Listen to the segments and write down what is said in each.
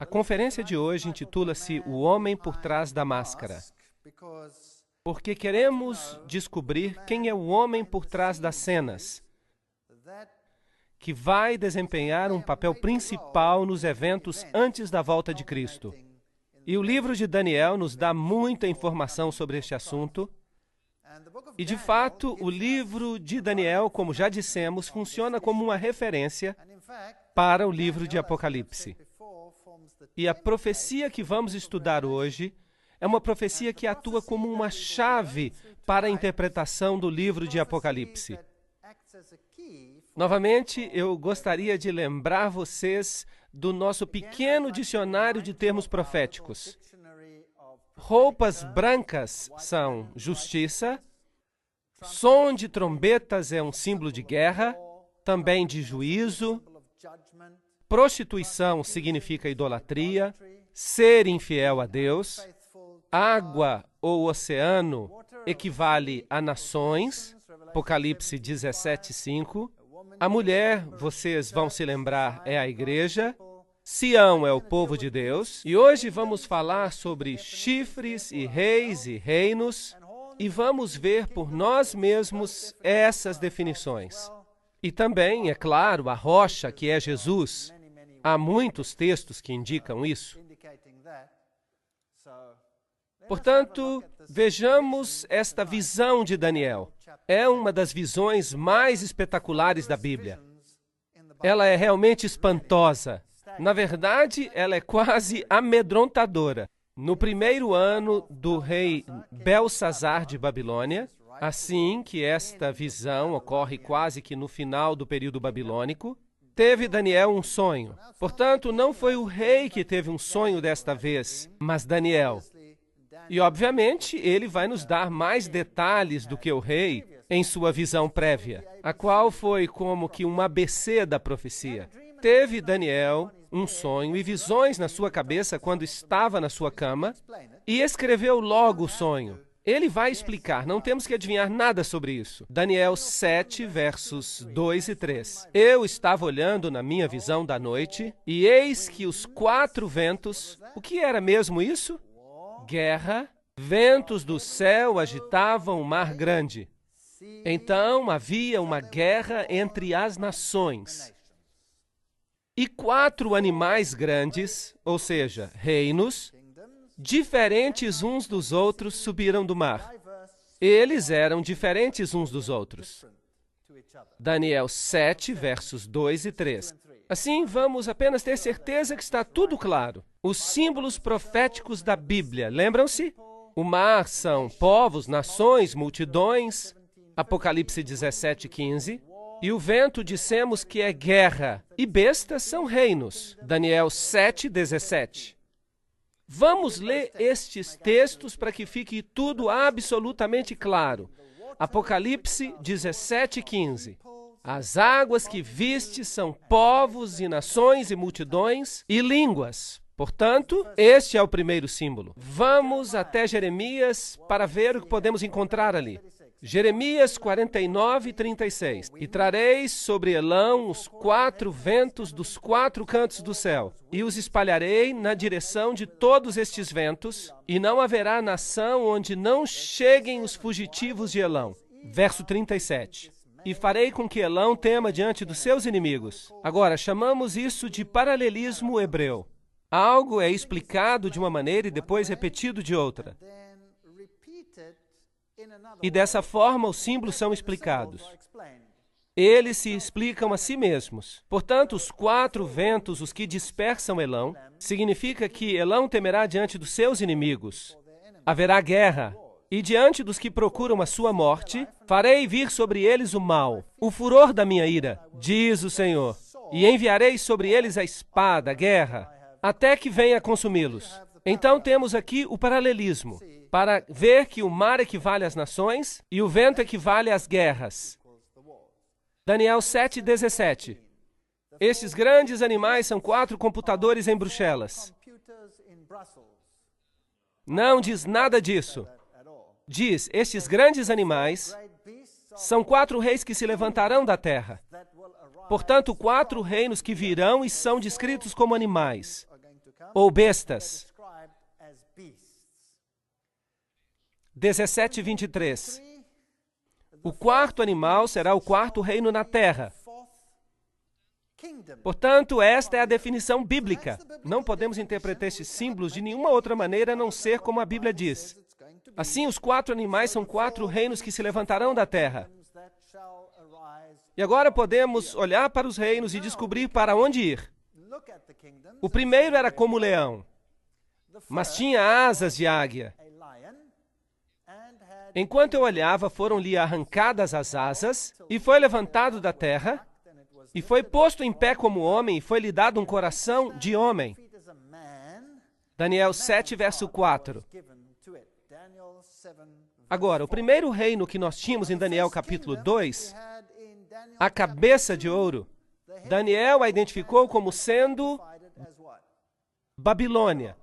A conferência de hoje intitula-se O Homem por Trás da Máscara, porque queremos descobrir quem é o homem por trás das cenas, que vai desempenhar um papel principal nos eventos antes da volta de Cristo. E o livro de Daniel nos dá muita informação sobre este assunto. E, de fato, o livro de Daniel, como já dissemos, funciona como uma referência para o livro de Apocalipse. E a profecia que vamos estudar hoje é uma profecia que atua como uma chave para a interpretação do livro de Apocalipse. Novamente, eu gostaria de lembrar vocês do nosso pequeno dicionário de termos proféticos. Roupas brancas são justiça, som de trombetas é um símbolo de guerra, também de juízo, prostituição significa idolatria, ser infiel a Deus, água ou oceano equivale a nações, Apocalipse 17:5. A mulher, vocês vão se lembrar, é a igreja. Sião é o povo de Deus. E hoje vamos falar sobre chifres e reis e reinos. E vamos ver por nós mesmos essas definições. E também, é claro, a rocha, que é Jesus. Há muitos textos que indicam isso. Portanto, vejamos esta visão de Daniel. É uma das visões mais espetaculares da Bíblia. Ela é realmente espantosa. Na verdade, ela é quase amedrontadora. No primeiro ano do rei Belsazar de Babilônia, assim que esta visão ocorre quase que no final do período babilônico, teve Daniel um sonho. Portanto, não foi o rei que teve um sonho desta vez, mas Daniel. E, obviamente, ele vai nos dar mais detalhes do que o rei em sua visão prévia, a qual foi como que um ABC da profecia. Teve Daniel um sonho e visões na sua cabeça quando estava na sua cama e escreveu logo o sonho. Ele vai explicar, não temos que adivinhar nada sobre isso. Daniel 7, versos 2 e 3. Eu estava olhando na minha visão da noite e eis que os 4 ventos... O que era mesmo isso? Guerra. Ventos do céu agitavam o mar grande. Então havia uma guerra entre as nações. E 4 animais grandes, ou seja, reinos, diferentes uns dos outros, subiram do mar. Eles eram diferentes uns dos outros. Daniel 7, versos 2 e 3. Assim, vamos apenas ter certeza que está tudo claro. Os símbolos proféticos da Bíblia, lembram-se? O mar são povos, nações, multidões, Apocalipse 17:15. E o vento dissemos que é guerra, e bestas são reinos, Daniel 7:17. Vamos ler estes textos para que fique tudo absolutamente claro. Apocalipse 17:15. As águas que viste são povos e nações e multidões e línguas. Portanto, este é o primeiro símbolo. Vamos até Jeremias para ver o que podemos encontrar ali. Jeremias 49:36. E trareis sobre Elão os 4 ventos dos 4 cantos do céu, e os espalharei na direção de todos estes ventos, e não haverá nação onde não cheguem os fugitivos de Elão. Verso 37. E farei com que Elão tema diante dos seus inimigos. Agora, chamamos isso de paralelismo hebreu. Algo é explicado de uma maneira e depois repetido de outra. E dessa forma os símbolos são explicados. Eles se explicam a si mesmos. Portanto, os 4 ventos, os que dispersam Elão, significa que Elão temerá diante dos seus inimigos. Haverá guerra. E diante dos que procuram a sua morte, farei vir sobre eles o mal, o furor da minha ira, diz o Senhor. E enviarei sobre eles a espada, a guerra, até que venha consumi-los. Então temos aqui o paralelismo, para ver que o mar equivale às nações e o vento equivale às guerras. Daniel 7:17. Estes grandes animais são 4 computadores em Bruxelas. Não diz nada disso. Diz, estes grandes animais são 4 reis que se levantarão da terra. Portanto, 4 reinos que virão e são descritos como animais. ou bestas. 17:23. O quarto animal será o quarto reino na terra. Portanto, esta é a definição bíblica. Não podemos interpretar estes símbolos de nenhuma outra maneira a não ser como a Bíblia diz. Assim, os quatro animais são quatro reinos que se levantarão da terra. E agora podemos olhar para os reinos e descobrir para onde ir. O primeiro era como leão, mas tinha asas de águia. Enquanto eu olhava, foram-lhe arrancadas as asas, e foi levantado da terra, e foi posto em pé como homem, e foi-lhe dado um coração de homem. Daniel 7, verso 4. Agora, o primeiro reino que nós tínhamos em Daniel capítulo 2, a cabeça de ouro, Daniel a identificou como sendo Babilônia.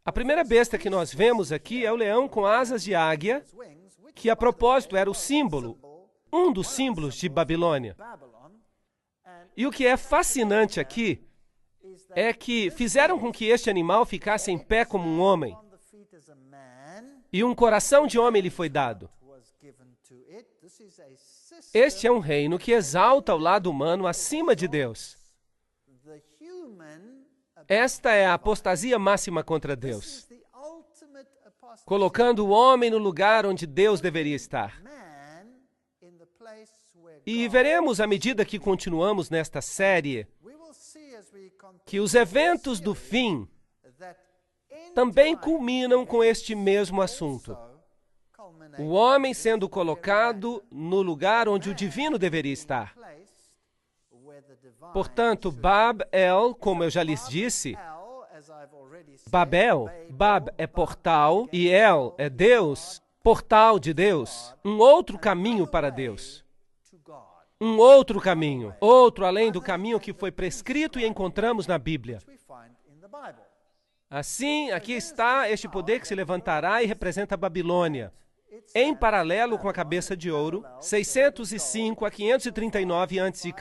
A primeira besta que nós vemos aqui é o leão com asas de águia, que a propósito era o símbolo, um dos símbolos de Babilônia. E o que é fascinante aqui é que fizeram com que este animal ficasse em pé como um homem, e um coração de homem lhe foi dado. Este é um reino que exalta o lado humano acima de Deus. Esta é a apostasia máxima contra Deus, colocando o homem no lugar onde Deus deveria estar. E veremos, à medida que continuamos nesta série, que os eventos do fim também culminam com este mesmo assunto. O homem sendo colocado no lugar onde o divino deveria estar. Portanto, Bab-El, como eu já lhes disse, Babel, Bab é portal e El é Deus, portal de Deus, um outro caminho para Deus. Um outro caminho, outro além do caminho que foi prescrito e encontramos na Bíblia. Assim, aqui está este poder que se levantará e representa a Babilônia, em paralelo com a cabeça de ouro, 605 a 539 a.C.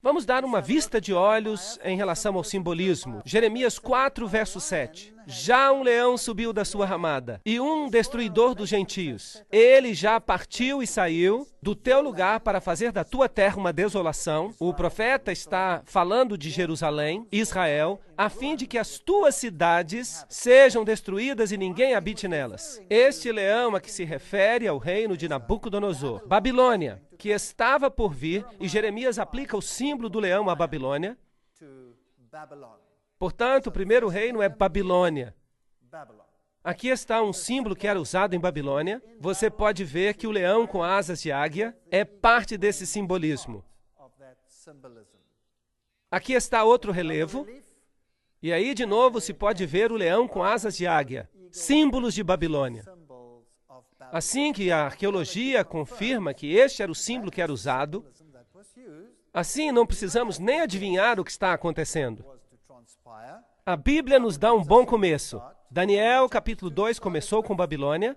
Vamos dar uma vista de olhos em relação ao simbolismo. Jeremias 4, verso 7. Já um leão subiu da sua ramada, e um destruidor dos gentios. Ele já partiu e saiu do teu lugar para fazer da tua terra uma desolação. O profeta está falando de Jerusalém, Israel, a fim de que as tuas cidades sejam destruídas e ninguém habite nelas. Este leão a que se refere ao reino de Nabucodonosor. Babilônia, que estava por vir, e Jeremias aplica o símbolo do leão à Babilônia. Portanto, o primeiro reino é Babilônia. Aqui está um símbolo que era usado em Babilônia. Você pode ver que o leão com asas de águia é parte desse simbolismo. Aqui está outro relevo. E aí, de novo, se pode ver o leão com asas de águia. Símbolos de Babilônia. Assim que a arqueologia confirma que este era o símbolo que era usado, assim não precisamos nem adivinhar o que está acontecendo. A Bíblia nos dá um bom começo. Daniel, capítulo 2, começou com Babilônia,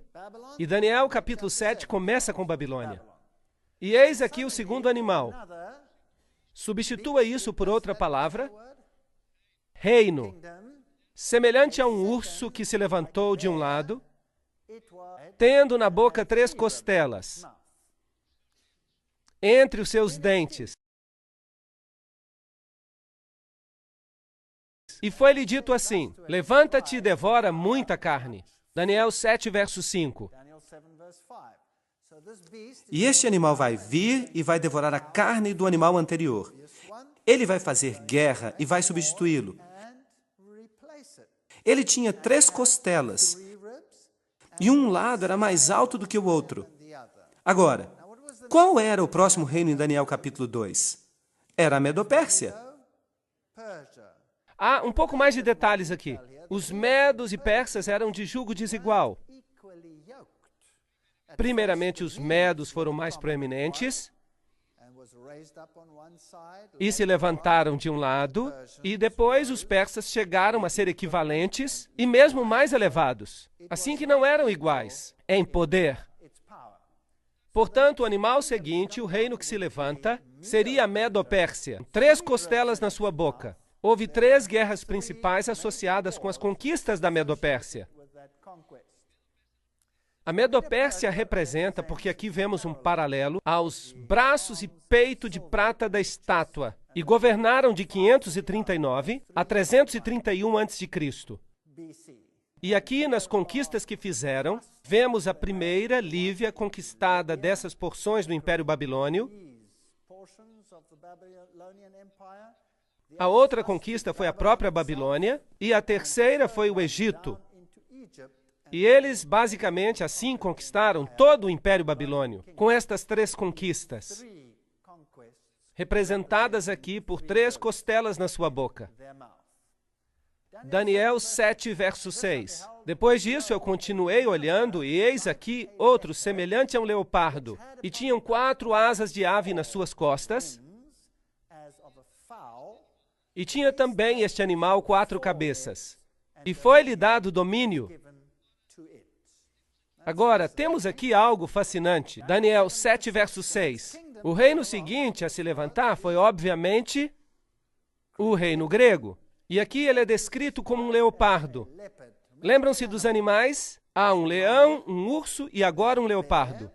e Daniel, capítulo 7, começa com Babilônia. E eis aqui o segundo animal. Substitua isso por outra palavra, reino, semelhante a um urso que se levantou de um lado, tendo na boca 3 costelas, entre os seus dentes. E foi-lhe dito assim: levanta-te e devora muita carne. Daniel 7, verso 5. E este animal vai vir e vai devorar a carne do animal anterior. Ele vai fazer guerra e vai substituí-lo. Ele tinha 3 costelas, e um lado era mais alto do que o outro. Agora, qual era o próximo reino em Daniel capítulo 2? Era a Medopérsia. Há um pouco mais de detalhes aqui. Os medos e persas eram de jugo desigual. Primeiramente, os medos foram mais proeminentes e se levantaram de um lado, e depois os persas chegaram a ser equivalentes e mesmo mais elevados, assim que não eram iguais em poder. Portanto, o animal seguinte, o reino que se levanta, seria a Medo-Pérsia. 3 costelas na sua boca. Houve 3 guerras principais associadas com as conquistas da Medo-Pérsia. A Medo-Pérsia representa, porque aqui vemos um paralelo, aos braços e peito de prata da estátua, e governaram de 539 a 331 a.C. E aqui, nas conquistas que fizeram, vemos a primeira, Lívia, conquistada dessas porções do Império Babilônio. A outra conquista foi a própria Babilônia, e a terceira foi o Egito. E eles, basicamente, assim conquistaram todo o Império Babilônio, com estas 3 conquistas, representadas aqui por 3 costelas na sua boca. Daniel 7, verso 6. Depois disso, eu continuei olhando, e eis aqui outro semelhante a um leopardo, e tinham 4 asas de ave nas suas costas, e tinha também este animal 4 cabeças, e foi-lhe dado domínio. Agora, temos aqui algo fascinante. Daniel 7, verso 6. O reino seguinte a se levantar foi, obviamente, o reino grego. E aqui ele é descrito como um leopardo. Lembram-se dos animais? Há um leão, um urso e agora um leopardo.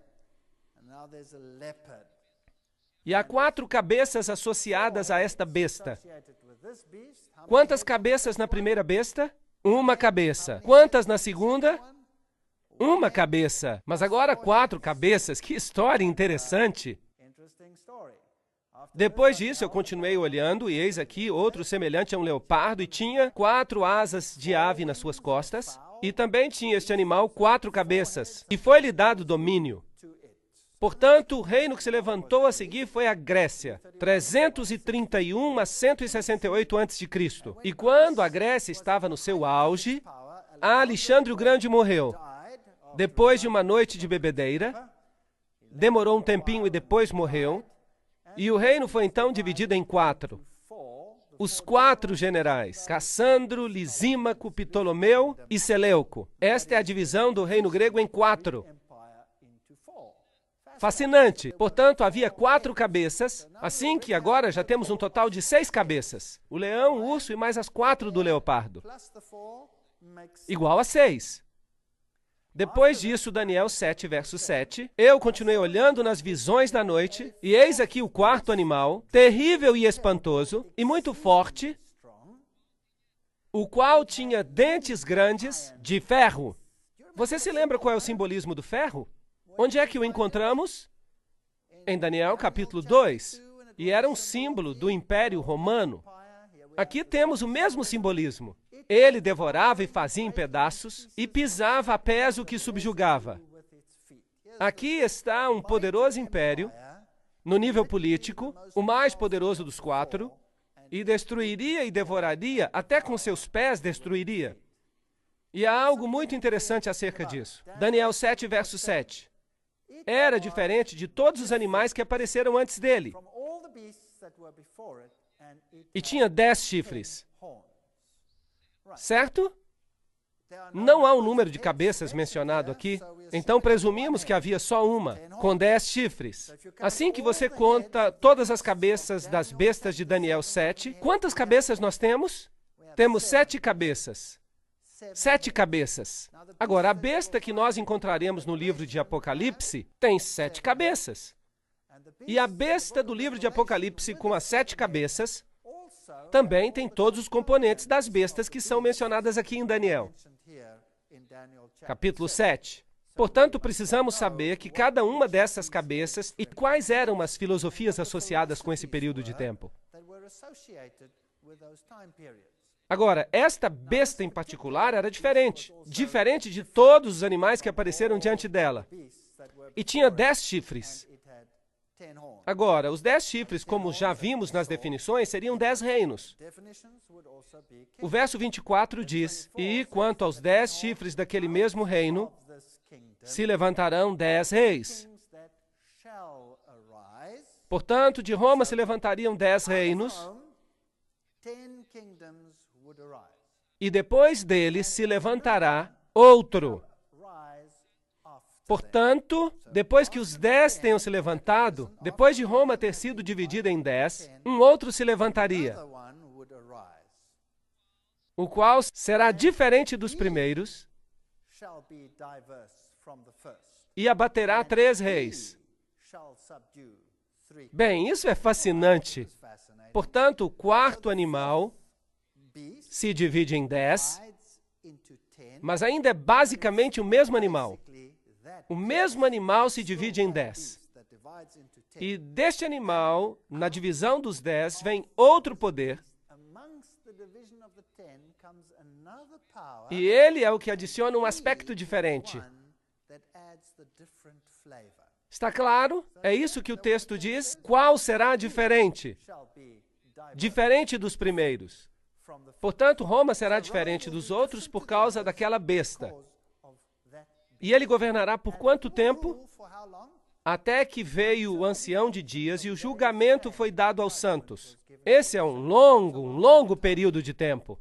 E há 4 cabeças associadas a esta besta. Quantas cabeças na primeira besta? 1 cabeça. Quantas na segunda? 1 cabeça. Mas agora 4 cabeças. Que história interessante! Depois disso, eu continuei olhando, e eis aqui outro semelhante a um leopardo, e tinha 4 asas de ave nas suas costas, e também tinha este animal 4 cabeças, e foi-lhe dado domínio. Portanto, o reino que se levantou a seguir foi a Grécia, 331 a 168 a.C. E quando a Grécia estava no seu auge, Alexandre o Grande morreu. Depois de uma noite de bebedeira, demorou um tempinho e depois morreu, e o reino foi então dividido em 4. Os 4 generais, Cassandro, Lisímaco, Ptolomeu e Seleuco. Esta é a divisão do reino grego em 4. Fascinante. Portanto, havia 4 cabeças, assim que agora já temos um total de 6 cabeças. O leão, o urso e mais as 4 do leopardo. Igual a 6. Depois disso, Daniel 7, verso 7, eu continuei olhando nas visões da noite, e eis aqui o 4º animal, terrível e espantoso, e muito forte, o qual tinha dentes grandes de ferro. Você se lembra qual é o simbolismo do ferro? Onde é que o encontramos? Em Daniel capítulo 2. E era um símbolo do Império Romano. Aqui temos o mesmo simbolismo. Ele devorava e fazia em pedaços e pisava a pés o que subjugava. Aqui está um poderoso império, no nível político, o mais poderoso dos 4, e destruiria e devoraria, até com seus pés destruiria. E há algo muito interessante acerca disso. Daniel 7, verso 7. Era diferente de todos os animais que apareceram antes dele. E tinha 10 chifres. Certo? Não há um número de cabeças mencionado aqui, então presumimos que havia só uma, com 10 chifres. Assim que você conta todas as cabeças das bestas de Daniel 7, quantas cabeças nós temos? Temos 7 cabeças. 7 cabeças. Agora, a besta que nós encontraremos no livro de Apocalipse tem 7 cabeças. E a besta do livro de Apocalipse com as 7 cabeças também tem todos os componentes das bestas que são mencionadas aqui em Daniel. Capítulo 7. Portanto, precisamos saber que cada uma dessas cabeças e quais eram as filosofias associadas com esse período de tempo. Agora, esta besta em particular era diferente de todos os animais que apareceram diante dela. E tinha 10 chifres. Agora, os 10 chifres, como já vimos nas definições, seriam 10 reinos. O verso 24 diz, e quanto aos 10 chifres daquele mesmo reino, se levantarão 10 reis. Portanto, de Roma se levantariam 10 reinos, e depois dele se levantará outro. Portanto, depois que os 10 tenham se levantado, depois de Roma ter sido dividida em 10, um outro se levantaria, o qual será diferente dos primeiros e abaterá 3 reis. Bem, isso é fascinante. Portanto, o quarto animal se divide em 10, mas ainda é basicamente o mesmo animal. O mesmo animal se divide em 10. E deste animal, na divisão dos 10, vem outro poder. E ele é o que adiciona um aspecto diferente. Está claro? É isso que o texto diz. Qual será diferente? Diferente dos primeiros. Portanto, Roma será diferente dos outros por causa daquela besta. E ele governará por quanto tempo? Até que veio o ancião de dias e o julgamento foi dado aos santos. Esse é um longo período de tempo.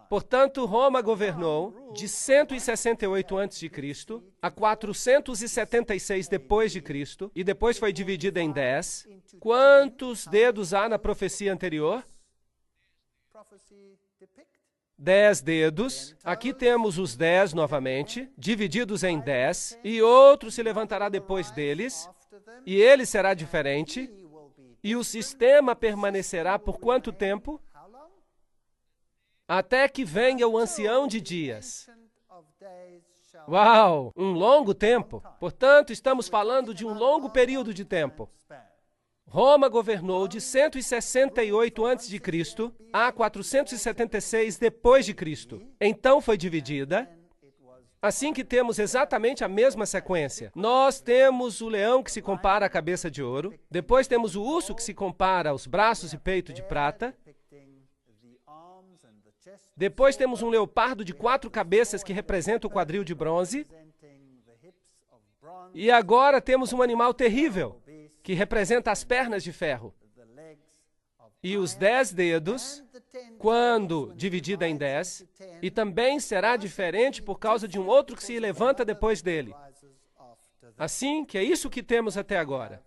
Portanto, Roma governou de 168 a.C. a 476 depois de Cristo, e depois foi dividida em 10. Quantos dedos há na profecia anterior? 10 dedos. Aqui temos os 10 novamente, divididos em 10, e outro se levantará depois deles, e ele será diferente, e o sistema permanecerá por quanto tempo? Até que venha o ancião de dias. Uau! Um longo tempo. Portanto, estamos falando de um longo período de tempo. Roma governou de 168 a.C. a 476 depois de Cristo. Então foi dividida. Assim que temos exatamente a mesma sequência. Nós temos o leão que se compara à cabeça de ouro. Depois temos o urso que se compara aos braços e peito de prata. Depois temos um leopardo de 4 cabeças que representa o quadril de bronze. E agora temos um animal terrível, que representa as pernas de ferro. E os 10 dedos, quando dividida em 10, e também será diferente por causa de um outro que se levanta depois dele. Assim que é isso que temos até agora.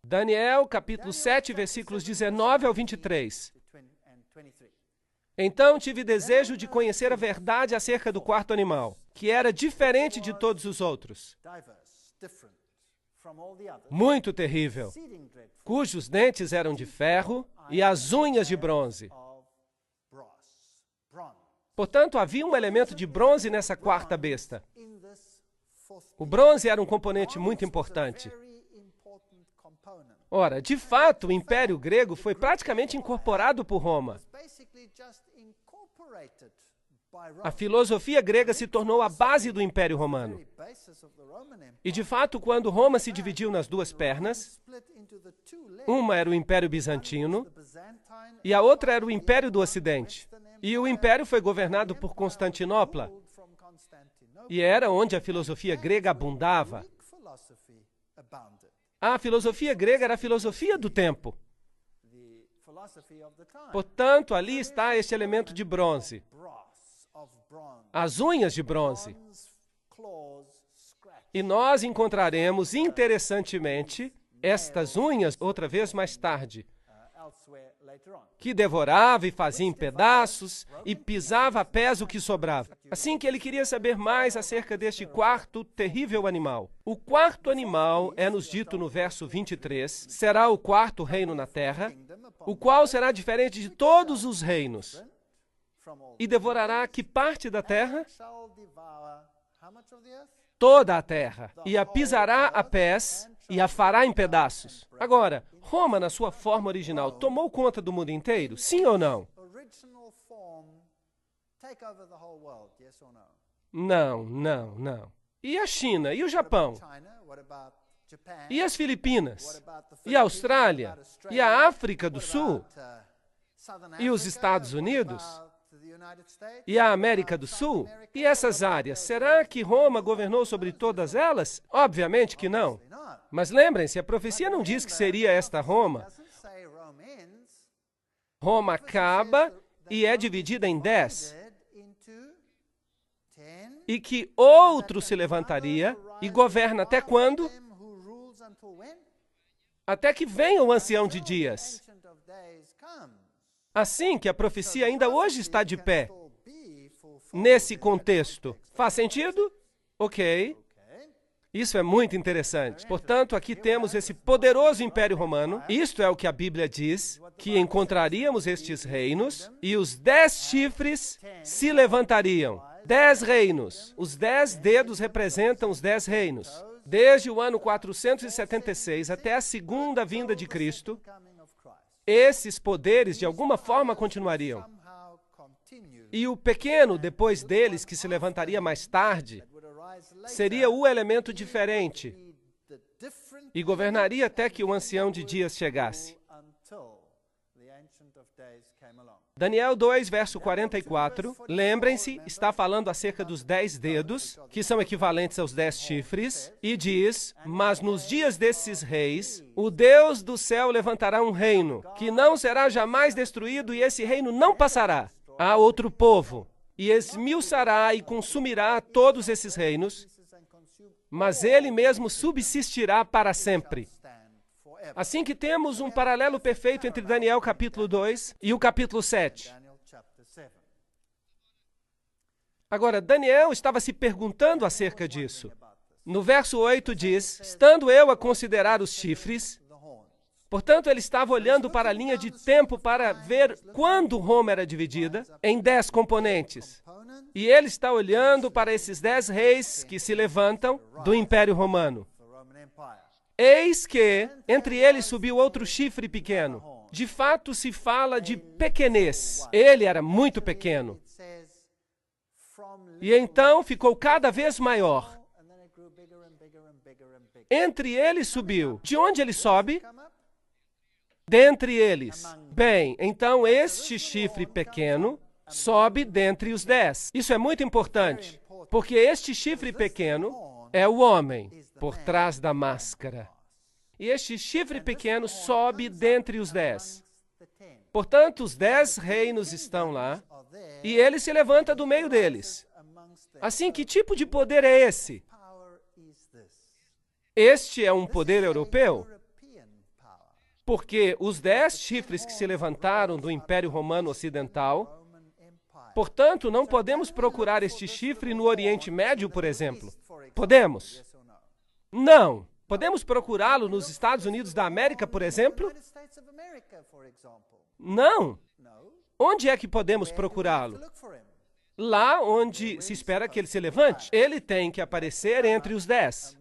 Daniel, capítulo 7, versículos 19 ao 23. Então tive desejo de conhecer a verdade acerca do quarto animal, que era diferente de todos os outros. Muito terrível, cujos dentes eram de ferro e as unhas de bronze. Portanto, havia um elemento de bronze nessa quarta besta. O bronze era um componente muito importante. Ora, de fato, o Império Grego foi praticamente incorporado por Roma. A filosofia grega se tornou a base do Império Romano. E, de fato, quando Roma se dividiu nas duas pernas, uma era o Império Bizantino e a outra era o Império do Ocidente. E o Império foi governado por Constantinopla. E era onde a filosofia grega abundava. A filosofia grega era a filosofia do tempo. Portanto, ali está este elemento de bronze. As unhas de bronze. E nós encontraremos, interessantemente, estas unhas outra vez mais tarde, que devorava e fazia em pedaços e pisava a pés o que sobrava. Assim que ele queria saber mais acerca deste quarto terrível animal. O quarto animal, é-nos dito no verso 23, será o quarto reino na terra, o qual será diferente de todos os reinos. E devorará que parte da terra? Toda a terra. E a pisará a pés e a fará em pedaços. Agora, Roma, na sua forma original, tomou conta do mundo inteiro? Sim ou não? Não. E a China? E o Japão? E as Filipinas? E a Austrália? E a África do Sul? E os Estados Unidos? E a América do Sul? E essas áreas? Será que Roma governou sobre todas elas? Obviamente que não. Mas lembrem-se, a profecia não diz que seria esta Roma. Roma acaba e é dividida em 10. e que outro se levantaria e governa até quando? Até que venha o ancião de dias. Assim que a profecia ainda hoje está de pé. Nesse contexto. Faz sentido? Ok. Isso é muito interessante. Portanto, aqui temos esse poderoso Império Romano. Isto é o que a Bíblia diz, que encontraríamos estes reinos e os 10 chifres se levantariam. 10 reinos. Os 10 dedos representam os 10 reinos. Desde o ano 476 até a segunda vinda de Cristo, esses poderes de alguma forma continuariam. E o pequeno, depois deles, que se levantaria mais tarde, seria o elemento diferente e governaria até que o ancião de dias chegasse. Daniel 2, verso 44, lembrem-se, está falando acerca dos 10 dedos, que são equivalentes aos 10 chifres, e diz, mas nos dias desses reis, o Deus do céu levantará um reino, que não será jamais destruído, e esse reino não passará a outro povo, e esmiuçará e consumirá todos esses reinos, mas ele mesmo subsistirá para sempre. Assim que temos um paralelo perfeito entre Daniel capítulo 2 e o capítulo 7. Agora, Daniel estava se perguntando acerca disso. No verso 8 diz, estando eu a considerar os chifres, portanto, ele estava olhando para a linha de tempo para ver quando Roma era dividida em 10 componentes. E ele está olhando para esses 10 reis que se levantam do Império Romano. Eis que entre eles subiu outro chifre pequeno. De fato, se fala de pequenez. Ele era muito pequeno. E então ficou cada vez maior. Entre eles subiu. De onde ele sobe? Dentre eles. Bem, então este chifre pequeno sobe dentre os 10. Isso é muito importante, porque este chifre pequeno é o homem por trás da máscara. E este chifre pequeno sobe dentre os 10. Portanto, os 10 reinos estão lá, e ele se levanta do meio deles. Assim, que tipo de poder é esse? Este é um poder europeu? Porque os 10 chifres que se levantaram do Império Romano Ocidental, portanto, não podemos procurar este chifre no Oriente Médio, por exemplo. Podemos? Não. Podemos procurá-lo nos Estados Unidos da América, por exemplo? Não. Onde é que podemos procurá-lo? Lá onde se espera que ele se levante. Ele tem que aparecer entre os 10.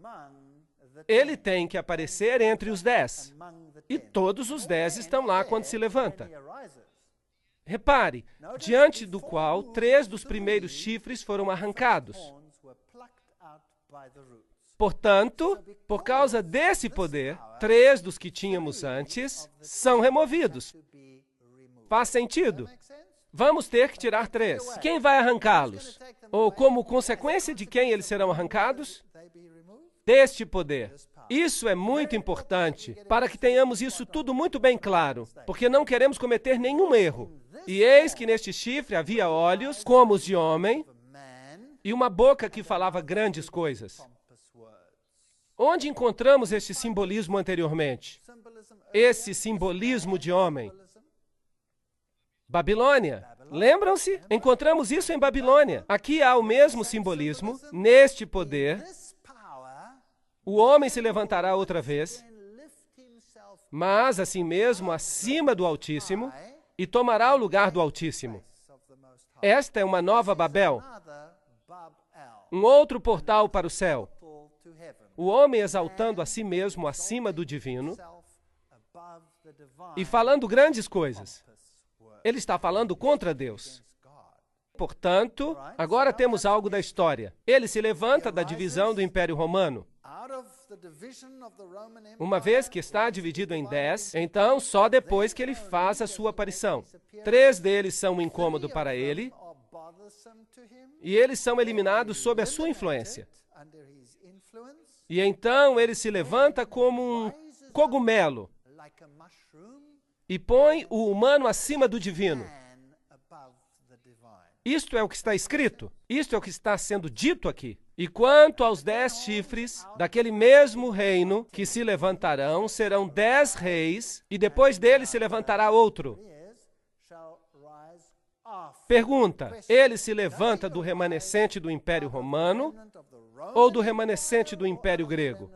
Ele tem que aparecer entre os 10. E todos os 10 estão lá quando se levanta. Repare, diante do qual 3 dos primeiros chifres foram arrancados. Portanto, por causa desse poder, 3 dos que tínhamos antes são removidos. Faz sentido? Vamos ter que tirar 3. Quem vai arrancá-los? Ou como consequência de quem eles serão arrancados? Deste poder. Isso é muito importante para que tenhamos isso tudo muito bem claro, porque não queremos cometer nenhum erro. E eis que neste chifre havia olhos como os de homem e uma boca que falava grandes coisas. Onde encontramos este simbolismo anteriormente? Esse simbolismo de homem. Babilônia. Lembram-se? Encontramos isso em Babilônia. Aqui há o mesmo simbolismo, neste poder. O homem se levantará outra vez, mas assim mesmo acima do Altíssimo, e tomará o lugar do Altíssimo. Esta é uma nova Babel, um outro portal para o céu. O homem exaltando a si mesmo acima do divino e falando grandes coisas. Ele está falando contra Deus. Portanto, agora temos algo da história. Ele se levanta da divisão do Império Romano. Uma vez que está dividido em 10, então só depois que ele faz a sua aparição. 3 deles são um incômodo para ele, e eles são eliminados sob a sua influência. E então ele se levanta como um cogumelo e põe o humano acima do divino. Isto é o que está escrito. Isto é o que está sendo dito aqui. E quanto aos 10 chifres, daquele mesmo reino que se levantarão, serão 10 reis, e depois dele se levantará outro. Pergunta, ele se levanta do remanescente do Império Romano ou do remanescente do Império Grego?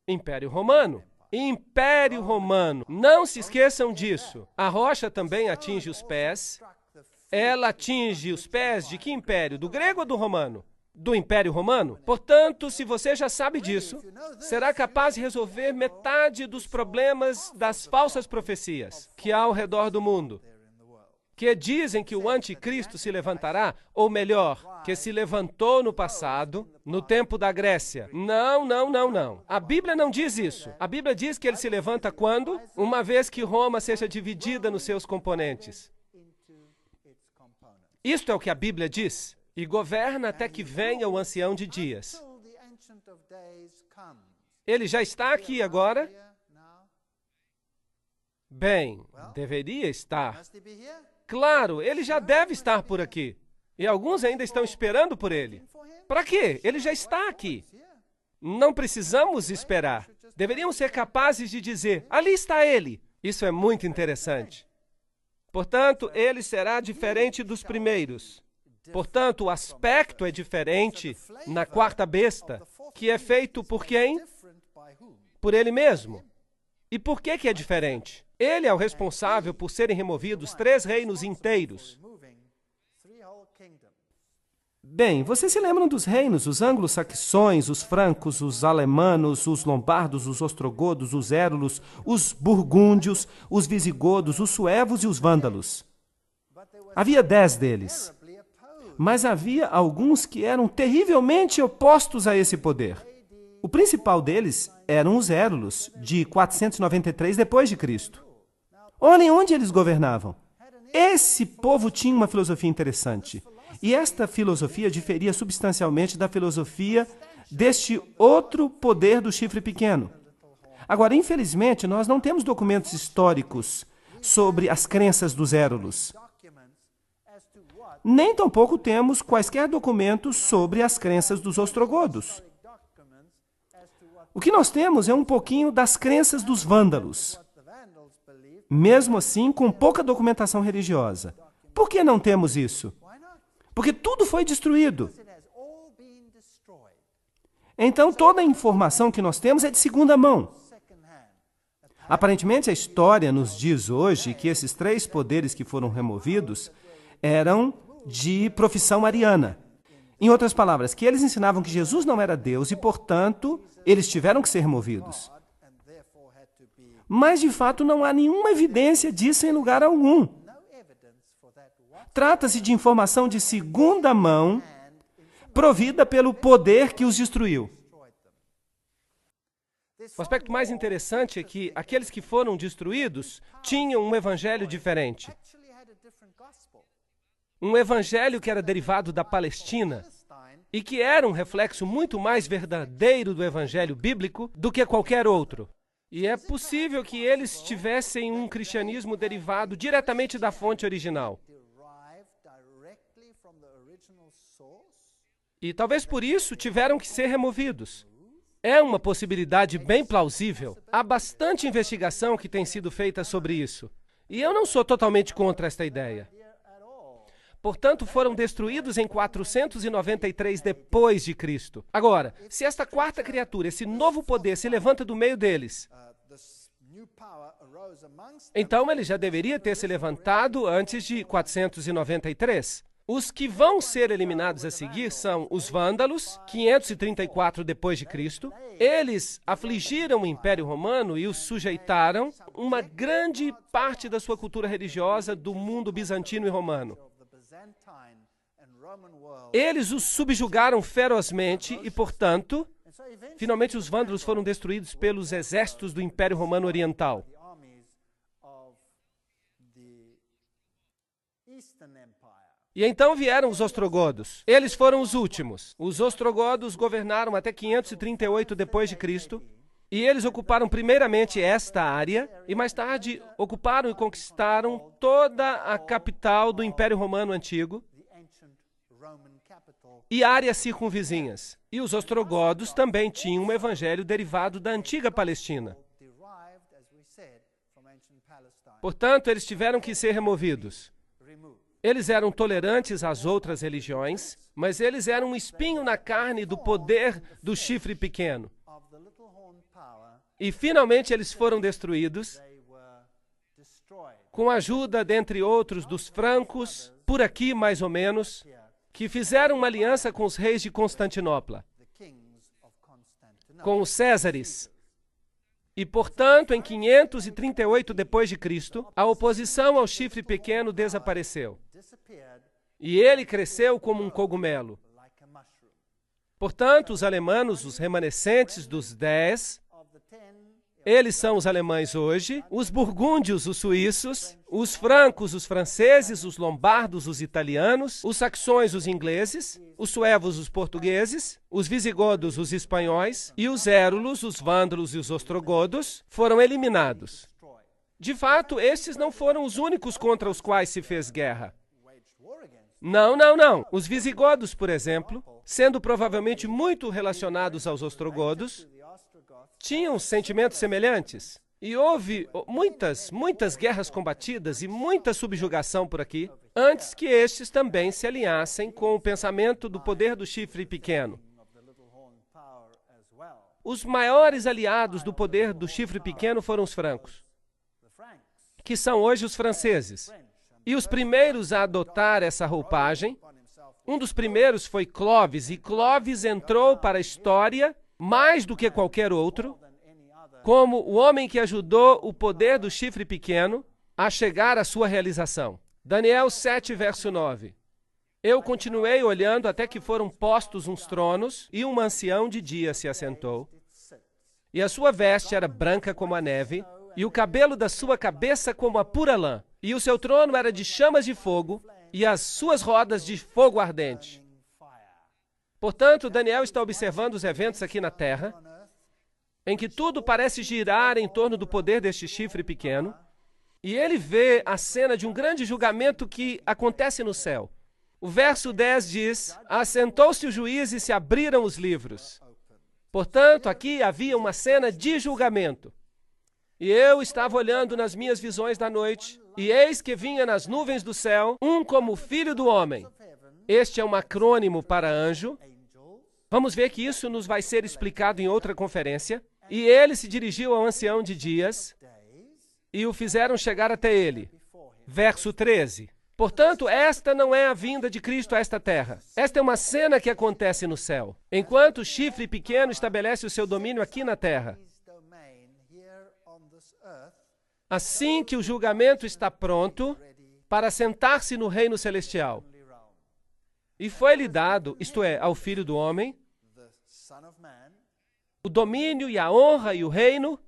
Império Romano. Império Romano. Não se esqueçam disso. A rocha também atinge os pés. Ela atinge os pés de que império? Do grego ou do romano? Do Império Romano? Portanto, se você já sabe disso, será capaz de resolver metade dos problemas das falsas profecias que há ao redor do mundo, que dizem que o anticristo se levantará, ou melhor, que se levantou no passado, no tempo da Grécia. Não, não, não, não. A Bíblia não diz isso. A Bíblia diz que ele se levanta quando? Uma vez que Roma seja dividida nos seus componentes. Isto é o que a Bíblia diz. E governa até que venha o ancião de dias. Ele já está aqui agora? Bem, deveria estar. Claro, ele já deve estar por aqui. E alguns ainda estão esperando por ele. Para quê? Ele já está aqui. Não precisamos esperar. Deveríamos ser capazes de dizer, ali está ele. Isso é muito interessante. Portanto, ele será diferente dos primeiros. Portanto, o aspecto é diferente na quarta besta, que é feito por quem? Por ele mesmo. E por que é diferente? Ele é o responsável por serem removidos 3 reinos inteiros. Bem, vocês se lembram dos reinos, os anglo-saxões, os francos, os alemanos, os lombardos, os ostrogodos, os érulos, os burgúndios, os visigodos, os suevos e os vândalos. Havia 10 deles. Mas havia alguns que eram terrivelmente opostos a esse poder. O principal deles eram os érulos, de 493 depois de Cristo. Olhem onde eles governavam. Esse povo tinha uma filosofia interessante. E esta filosofia diferia substancialmente da filosofia deste outro poder do chifre pequeno. Agora, infelizmente, nós não temos documentos históricos sobre as crenças dos érulos. Nem tampouco temos quaisquer documentos sobre as crenças dos ostrogodos. O que nós temos é um pouquinho das crenças dos vândalos. Mesmo assim, com pouca documentação religiosa. Por que não temos isso? Porque tudo foi destruído. Então, toda a informação que nós temos é de segunda mão. Aparentemente, a história nos diz hoje que esses 3 poderes que foram removidos eram de profissão ariana. Em outras palavras, que eles ensinavam que Jesus não era Deus e, portanto, eles tiveram que ser removidos. Mas, de fato, não há nenhuma evidência disso em lugar algum. Trata-se de informação de segunda mão, provida pelo poder que os destruiu. O aspecto mais interessante é que aqueles que foram destruídos tinham um evangelho diferente. Um evangelho que era derivado da Palestina e que era um reflexo muito mais verdadeiro do evangelho bíblico do que qualquer outro. E é possível que eles tivessem um cristianismo derivado diretamente da fonte original. E talvez por isso tiveram que ser removidos. É uma possibilidade bem plausível. Há bastante investigação que tem sido feita sobre isso. E eu não sou totalmente contra esta ideia. Portanto, foram destruídos em 493 depois de Cristo. Agora, se esta quarta criatura, esse novo poder, se levanta do meio deles, então ele já deveria ter se levantado antes de 493. Os que vão ser eliminados a seguir são os vândalos, 534 depois de Cristo. Eles afligiram o Império Romano e os sujeitaram uma grande parte da sua cultura religiosa do mundo bizantino e romano. Eles os subjugaram ferozmente e, portanto, finalmente os vândalos foram destruídos pelos exércitos do Império Romano Oriental. E então vieram os ostrogodos. Eles foram os últimos. Os ostrogodos governaram até 538 depois de Cristo. E eles ocuparam primeiramente esta área, e mais tarde ocuparam e conquistaram toda a capital do Império Romano Antigo e áreas circunvizinhas. E os ostrogodos também tinham um evangelho derivado da antiga Palestina. Portanto, eles tiveram que ser removidos. Eles eram tolerantes às outras religiões, mas eles eram um espinho na carne do poder do chifre pequeno. E finalmente eles foram destruídos com a ajuda, dentre outros, dos francos, por aqui mais ou menos, que fizeram uma aliança com os reis de Constantinopla, com os Césares. E, portanto, em 538 d.C., a oposição ao chifre pequeno desapareceu. E ele cresceu como um cogumelo. Portanto, os alemanos, os remanescentes dos 10, eles são os alemães hoje, os burgúndios, os suíços, os francos, os franceses, os lombardos, os italianos, os saxões, os ingleses, os suevos, os portugueses, os visigodos, os espanhóis, e os érulos, os vândalos e os ostrogodos foram eliminados. De fato, estes não foram os únicos contra os quais se fez guerra. Não. Os visigodos, por exemplo, sendo provavelmente muito relacionados aos ostrogodos, tinham sentimentos semelhantes. E houve muitas guerras combatidas e muita subjugação por aqui, antes que estes também se alinhassem com o pensamento do poder do chifre pequeno. Os maiores aliados do poder do chifre pequeno foram os francos, que são hoje os franceses. E os primeiros a adotar essa roupagem, um dos primeiros foi Clovis, e Clovis entrou para a história mais do que qualquer outro, como o homem que ajudou o poder do chifre pequeno a chegar à sua realização. Daniel 7, verso 9. Eu continuei olhando até que foram postos uns tronos, e um ancião de dia se assentou. E a sua veste era branca como a neve, e o cabelo da sua cabeça como a pura lã. E o seu trono era de chamas de fogo, e as suas rodas de fogo ardente. Portanto, Daniel está observando os eventos aqui na Terra, em que tudo parece girar em torno do poder deste chifre pequeno, e ele vê a cena de um grande julgamento que acontece no céu. O verso 10 diz: assentou-se o juiz e se abriram os livros. Portanto, aqui havia uma cena de julgamento. E eu estava olhando nas minhas visões da noite, e eis que vinha nas nuvens do céu um como filho do homem. Este é um acrônimo para anjo. Vamos ver que isso nos vai ser explicado em outra conferência. E ele se dirigiu ao ancião de dias e o fizeram chegar até ele. Verso 13. Portanto, esta não é a vinda de Cristo a esta terra. Esta é uma cena que acontece no céu, enquanto o chifre pequeno estabelece o seu domínio aqui na terra. Assim que o julgamento está pronto para sentar-se no reino celestial. E foi-lhe dado, isto é, ao Filho do Homem, o domínio e a honra e o reino,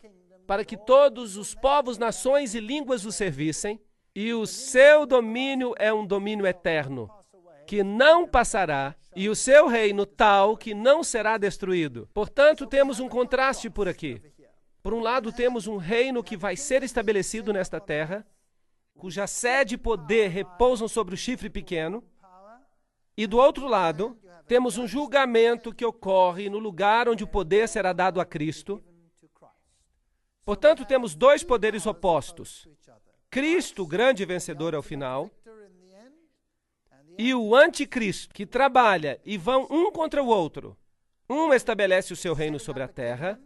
para que todos os povos, nações e línguas o servissem, e o seu domínio é um domínio eterno, que não passará, e o seu reino tal que não será destruído. Portanto, temos um contraste por aqui. Por um lado, temos um reino que vai ser estabelecido nesta terra, cuja sede e poder repousam sobre o chifre pequeno, e do outro lado, temos um julgamento que ocorre no lugar onde o poder será dado a Cristo. Portanto, temos dois poderes opostos. Cristo, o grande vencedor ao final, e o anticristo, que trabalha e vão um contra o outro. Um estabelece o seu reino sobre a terra,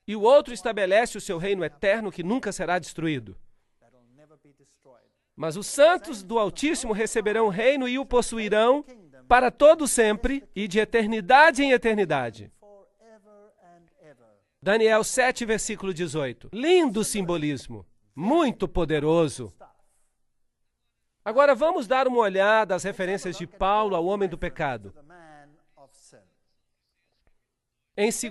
e o outro estabelece o seu reino eterno que nunca será destruído. Mas os santos do Altíssimo receberão o reino e o possuirão para todo sempre e de eternidade em eternidade. Daniel 7, versículo 18. Lindo simbolismo, muito poderoso. Agora vamos dar uma olhada às referências de Paulo ao homem do pecado. Em 2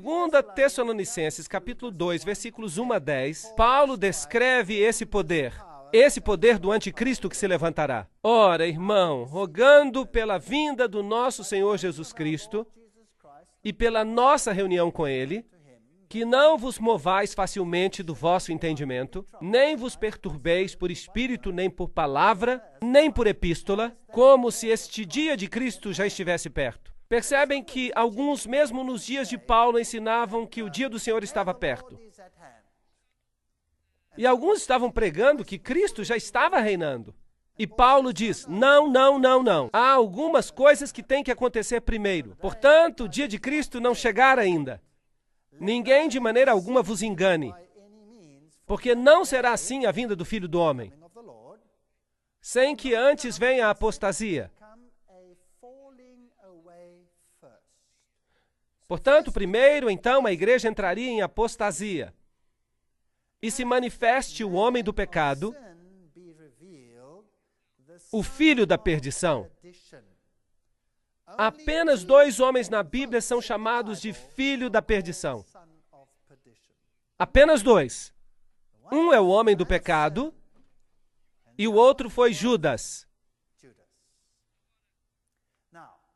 Tessalonicenses, capítulo 2, versículos 1 a 10, Paulo descreve esse poder do anticristo que se levantará. Ora, irmão, rogando pela vinda do nosso Senhor Jesus Cristo e pela nossa reunião com Ele, que não vos movais facilmente do vosso entendimento, nem vos perturbeis por espírito, nem por palavra, nem por epístola, como se este dia de Cristo já estivesse perto. Percebem que alguns, mesmo nos dias de Paulo, ensinavam que o dia do Senhor estava perto. E alguns estavam pregando que Cristo já estava reinando. E Paulo diz, não, não, não, não. Há algumas coisas que têm que acontecer primeiro. Portanto, o dia de Cristo não chegar ainda. Ninguém de maneira alguma vos engane, porque não será assim a vinda do Filho do Homem, sem que antes venha a apostasia. Portanto, primeiro, então, a igreja entraria em apostasia e se manifeste o homem do pecado, o filho da perdição. Apenas 2 homens na Bíblia são chamados de filho da perdição. Apenas 2. Um é o homem do pecado e o outro foi Judas.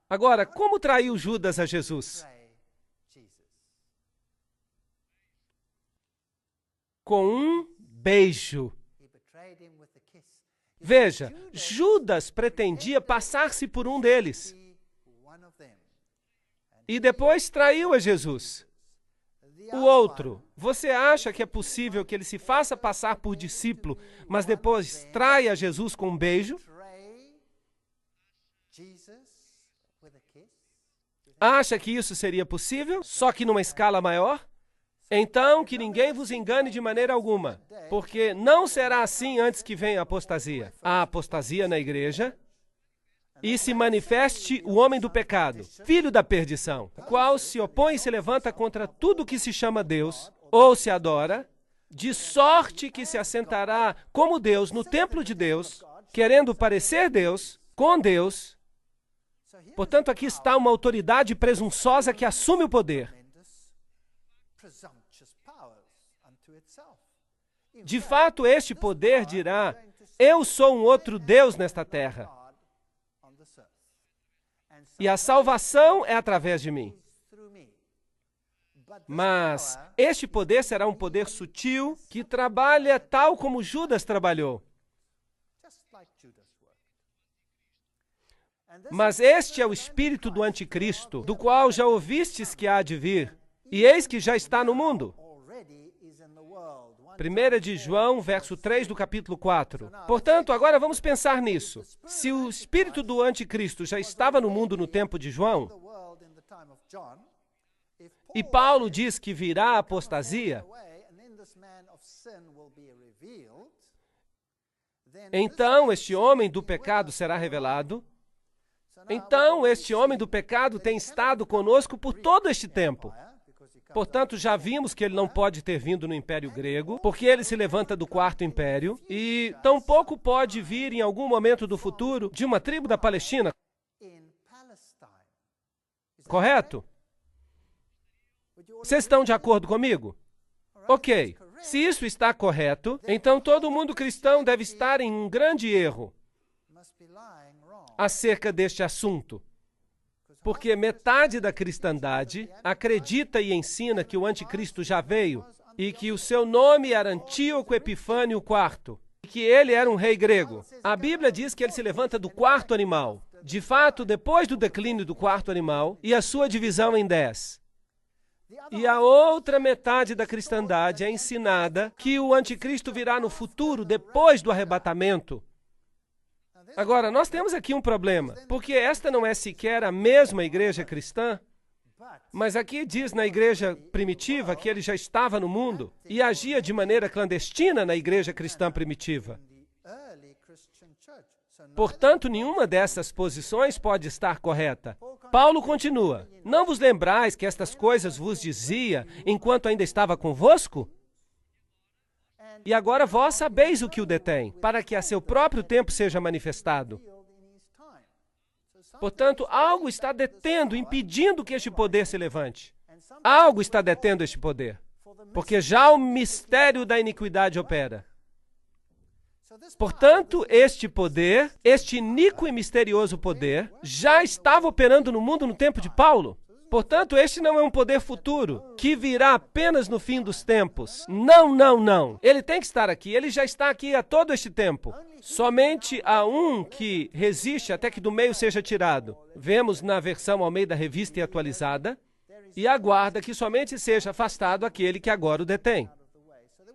Agora, como traiu Judas a Jesus? Com um beijo. Veja, Judas pretendia passar-se por um deles. E depois traiu a Jesus. O outro, você acha que é possível que ele se faça passar por discípulo, mas depois traia Jesus com um beijo? Acha que isso seria possível, só que numa escala maior? Então, que ninguém vos engane de maneira alguma, porque não será assim antes que venha a apostasia. A apostasia na igreja, e se manifeste o homem do pecado, filho da perdição, o qual se opõe e se levanta contra tudo que se chama Deus, ou se adora, de sorte que se assentará como Deus no templo de Deus, querendo parecer Deus, com Deus. Portanto, aqui está uma autoridade presunçosa que assume o poder. De fato, este poder dirá, eu sou um outro Deus nesta terra. E a salvação é através de mim. Mas este poder será um poder sutil que trabalha tal como Judas trabalhou. Mas este é o espírito do anticristo, do qual já ouvistes que há de vir, e eis que já está no mundo. 1 de João, verso 3 do capítulo 4. Portanto, agora vamos pensar nisso. Se o espírito do anticristo já estava no mundo no tempo de João, e Paulo diz que virá a apostasia, então este homem do pecado será revelado. Então, este homem do pecado tem estado conosco por todo este tempo. Portanto, já vimos que ele não pode ter vindo no Império Grego, porque ele se levanta do 4º Império, e tampouco pode vir em algum momento do futuro de uma tribo da Palestina. Correto? Vocês estão de acordo comigo? Ok. Se isso está correto, então todo mundo cristão deve estar em um grande erro acerca deste assunto. Porque metade da cristandade acredita e ensina que o anticristo já veio e que o seu nome era Antíoco Epifânio IV e que ele era um rei grego. A Bíblia diz que ele se levanta do 4º animal. De fato, depois do declínio do 4º animal e a sua divisão em 10. E a outra metade da cristandade é ensinada que o anticristo virá no futuro, depois do arrebatamento. Agora, nós temos aqui um problema, porque esta não é sequer a mesma igreja cristã, mas aqui diz na igreja primitiva que ele já estava no mundo e agia de maneira clandestina na igreja cristã primitiva. Portanto, nenhuma dessas posições pode estar correta. Paulo continua, não vos lembrais que estas coisas vos dizia enquanto ainda estava convosco? E agora vós sabeis o que o detém, para que a seu próprio tempo seja manifestado. Portanto, algo está detendo, impedindo que este poder se levante. Algo está detendo este poder, porque já o mistério da iniquidade opera. Portanto, este poder, este iníquo e misterioso poder, já estava operando no mundo no tempo de Paulo. Portanto, este não é um poder futuro, que virá apenas no fim dos tempos. Não, não, não. Ele tem que estar aqui. Ele já está aqui há todo este tempo. Somente há um que resiste até que do meio seja tirado. Vemos na versão Almeida Revista e Atualizada. E aguarda que somente seja afastado aquele que agora o detém.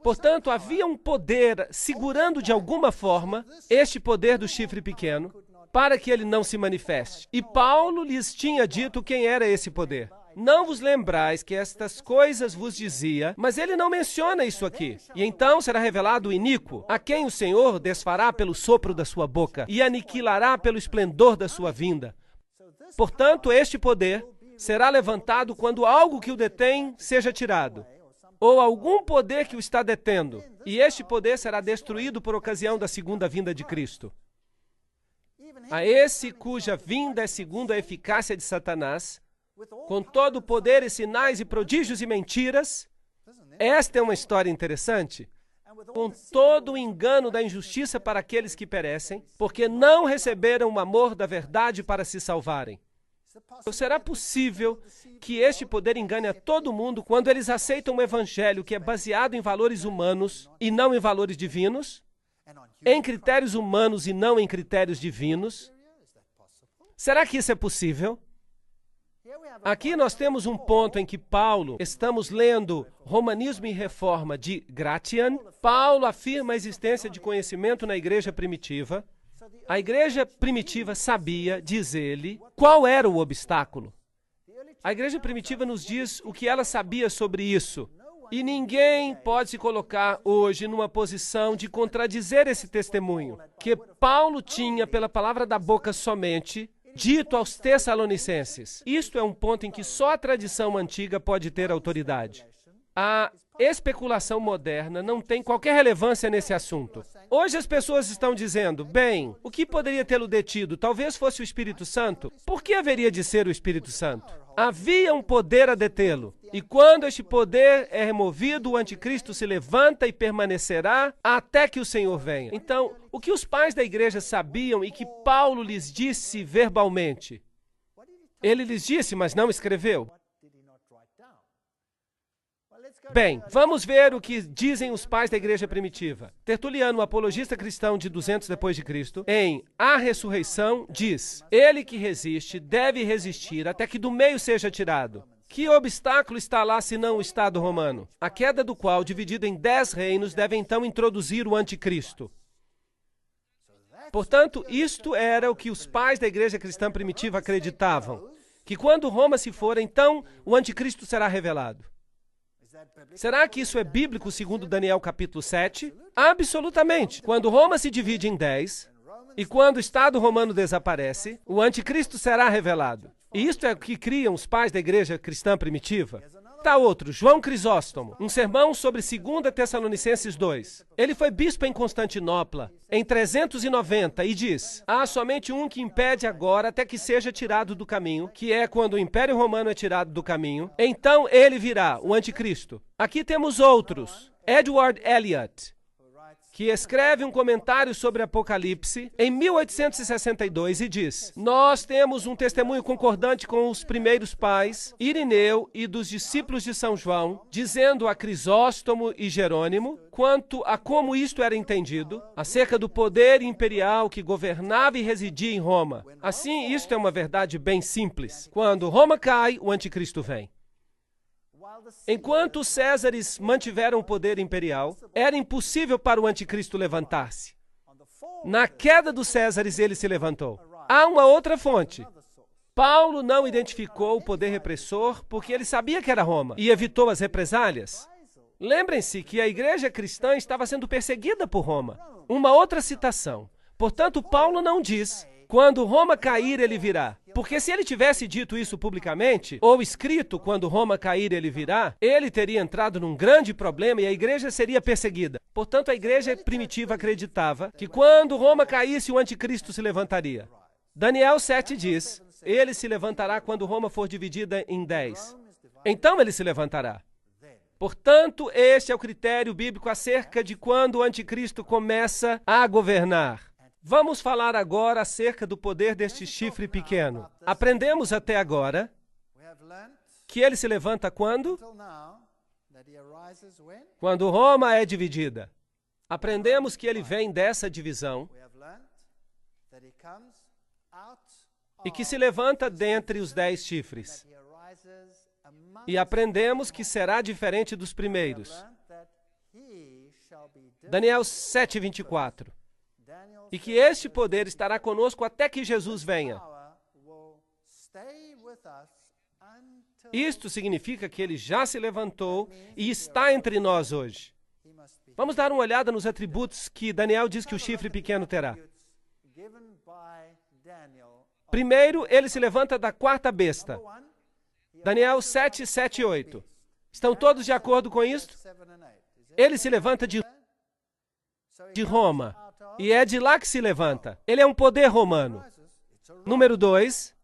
Portanto, havia um poder segurando de alguma forma este poder do chifre pequeno, para que ele não se manifeste. E Paulo lhes tinha dito quem era esse poder. Não vos lembrais que estas coisas vos dizia, mas ele não menciona isso aqui. E então será revelado o iníquo, a quem o Senhor desfará pelo sopro da sua boca e aniquilará pelo esplendor da sua vinda. Portanto, este poder será levantado quando algo que o detém seja tirado, ou algum poder que o está detendo, e este poder será destruído por ocasião da segunda vinda de Cristo. A esse cuja vinda é segundo a eficácia de Satanás, com todo o poder e sinais e prodígios e mentiras. Esta é uma história interessante. Com todo o engano da injustiça para aqueles que perecem, porque não receberam o amor da verdade para se salvarem. Será possível que este poder engane a todo mundo quando eles aceitam um evangelho que é baseado em valores humanos e não em valores divinos? Em critérios humanos e não em critérios divinos? Será que isso é possível? Aqui nós temos um ponto em que Paulo, estamos lendo Romanismo e Reforma de Gratian. Paulo afirma a existência de conhecimento na igreja primitiva. A igreja primitiva sabia, diz ele, qual era o obstáculo. A igreja primitiva nos diz o que ela sabia sobre isso. E ninguém pode se colocar hoje numa posição de contradizer esse testemunho, que Paulo tinha pela palavra da boca somente, dito aos Tessalonicenses. Isto é um ponto em que só a tradição antiga pode ter autoridade. A especulação moderna não tem qualquer relevância nesse assunto. Hoje as pessoas estão dizendo, bem, o que poderia tê-lo detido? Talvez fosse o Espírito Santo. Por que haveria de ser o Espírito Santo? Havia um poder a detê-lo. E quando este poder é removido, o anticristo se levanta e permanecerá até que o Senhor venha. Então, o que os pais da igreja sabiam e que Paulo lhes disse verbalmente? Ele lhes disse, mas não escreveu. Bem, vamos ver o que dizem os pais da igreja primitiva. Tertuliano, um apologista cristão de 200 depois de Cristo, em A Ressurreição, diz: ele que resiste deve resistir até que do meio seja tirado. Que obstáculo está lá senão o Estado romano? A queda do qual, dividido em 10 reinos, deve então introduzir o anticristo. Portanto, isto era o que os pais da igreja cristã primitiva acreditavam, que quando Roma se for, então o anticristo será revelado. Será que isso é bíblico segundo Daniel capítulo 7? Absolutamente. Quando Roma se divide em 10, e quando o Estado romano desaparece, o anticristo será revelado. E isto é o que criam os pais da igreja cristã primitiva. Tá outro, João Crisóstomo, um sermão sobre 2 Tessalonicenses 2. Ele foi bispo em Constantinopla em 390 e diz: há somente um que impede agora até que seja tirado do caminho, que é quando o Império Romano é tirado do caminho. Então ele virá, o anticristo. Aqui temos outros. Edward Elliot, que escreve um comentário sobre Apocalipse em 1862 e diz: nós temos um testemunho concordante com os primeiros pais, Irineu e dos discípulos de São João, dizendo a Crisóstomo e Jerônimo, quanto a como isto era entendido, acerca do poder imperial que governava e residia em Roma. Assim, isto é uma verdade bem simples. Quando Roma cai, o anticristo vem. Enquanto os Césares mantiveram o poder imperial, era impossível para o anticristo levantar-se. Na queda dos Césares, ele se levantou. Há uma outra fonte. Paulo não identificou o poder repressor porque ele sabia que era Roma e evitou as represálias. Lembrem-se que a igreja cristã estava sendo perseguida por Roma. Uma outra citação. Portanto, Paulo não diz: quando Roma cair, ele virá. Porque se ele tivesse dito isso publicamente, ou escrito, quando Roma cair, ele virá, ele teria entrado num grande problema e a igreja seria perseguida. Portanto, a igreja primitiva acreditava que quando Roma caísse, o anticristo se levantaria. Daniel 7 diz: ele se levantará quando Roma for dividida em 10. Então ele se levantará. Portanto, este é o critério bíblico acerca de quando o anticristo começa a governar. Vamos falar agora acerca do poder deste chifre pequeno. Aprendemos até agora que ele se levanta quando? Quando Roma é dividida. Aprendemos que ele vem dessa divisão e que se levanta dentre os 10 chifres. E aprendemos que será diferente dos primeiros. Daniel 7:24. E que este poder estará conosco até que Jesus venha. Isto significa que ele já se levantou e está entre nós hoje. Vamos dar uma olhada nos atributos que Daniel diz que o chifre pequeno terá. Primeiro, ele se levanta da quarta besta. Daniel 7, 7 e 8. Estão todos de acordo com isso? Ele se levanta de Roma. E é de lá que se levanta. Ele é um poder romano. Número 2.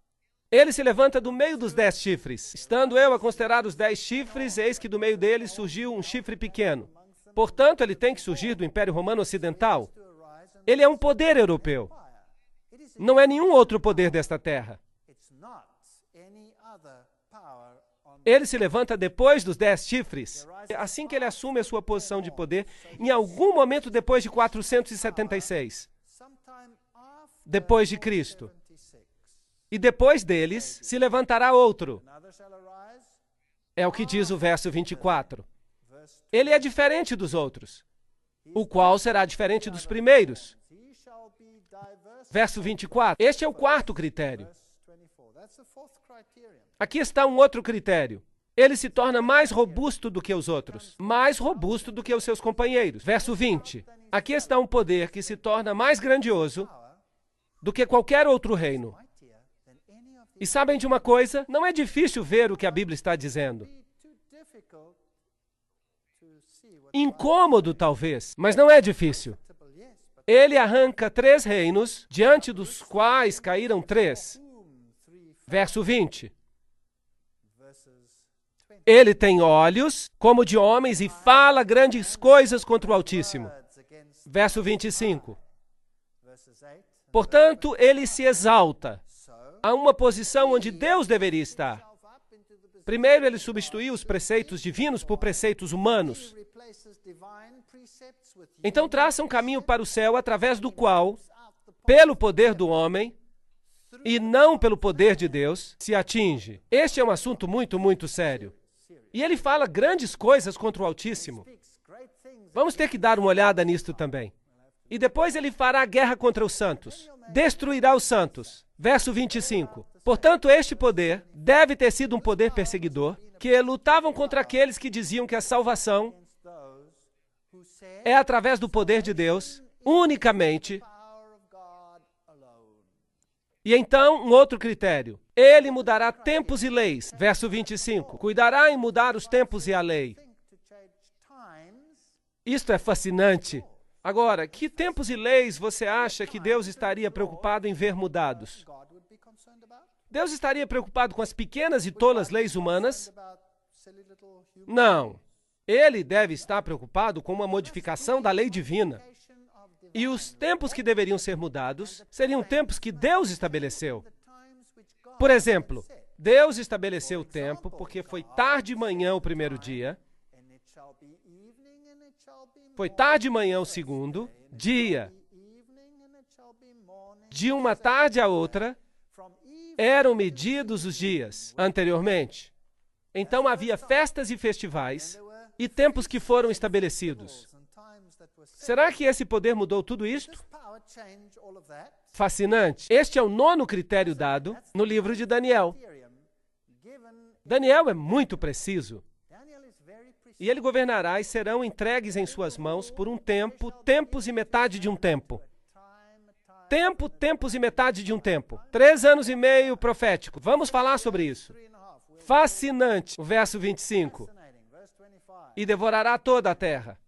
Ele se levanta do meio dos 10 chifres. Estando eu a considerar os 10 chifres, eis que do meio deles surgiu um chifre pequeno. Portanto, ele tem que surgir do Império Romano Ocidental. Ele é um poder europeu. Não é nenhum outro poder desta terra. Ele se levanta depois dos 10 chifres. Assim que ele assume a sua posição de poder, em algum momento depois de 476. Depois de Cristo. E depois deles, se levantará outro. É o que diz o verso 24. Ele é diferente dos outros, o qual será diferente dos primeiros. Verso 24. Este é o quarto critério. Aqui está um outro critério. Ele se torna mais robusto do que os outros, mais robusto do que os seus companheiros. Verso 20. Aqui está um poder que se torna mais grandioso do que qualquer outro reino. E sabem de uma coisa? Não é difícil ver o que a Bíblia está dizendo. Incômodo, talvez, mas não é difícil. Ele arranca 3 reinos, diante dos quais caíram 3. Verso 20. Ele tem olhos como de homens e fala grandes coisas contra o Altíssimo. Verso 25. Portanto, ele se exalta a uma posição onde Deus deveria estar. Primeiro, ele substituiu os preceitos divinos por preceitos humanos. Então, traça um caminho para o céu através do qual, pelo poder do homem, e não pelo poder de Deus, se atinge. Este é um assunto muito, muito sério. E ele fala grandes coisas contra o Altíssimo. Vamos ter que dar uma olhada nisto também. E depois ele fará guerra contra os santos. Destruirá os santos. Verso 25. Portanto, este poder deve ter sido um poder perseguidor, que lutavam contra aqueles que diziam que a salvação é através do poder de Deus, unicamente. E então, um outro critério. Ele mudará tempos e leis. Verso 25. Cuidará em mudar os tempos e a lei. Isto é fascinante. Agora, que tempos e leis você acha que Deus estaria preocupado em ver mudados? Deus estaria preocupado com as pequenas e tolas leis humanas? Não. Ele deve estar preocupado com uma modificação da lei divina. E os tempos que deveriam ser mudados seriam tempos que Deus estabeleceu. Por exemplo, Deus estabeleceu o tempo porque foi tarde de manhã o primeiro dia, foi tarde de manhã o segundo dia. De uma tarde à outra, eram medidos os dias anteriormente. Então havia festas e festivais e tempos que foram estabelecidos. Será que esse poder mudou tudo isto? Fascinante. Este é o 9º critério dado no livro de Daniel. Daniel é muito preciso. E ele governará e serão entregues em suas mãos por um tempo, tempos e metade de um tempo. Tempo, tempos e metade de um tempo. 3 anos e meio profético. Vamos falar sobre isso. Fascinante. O verso 25. E devorará toda a terra.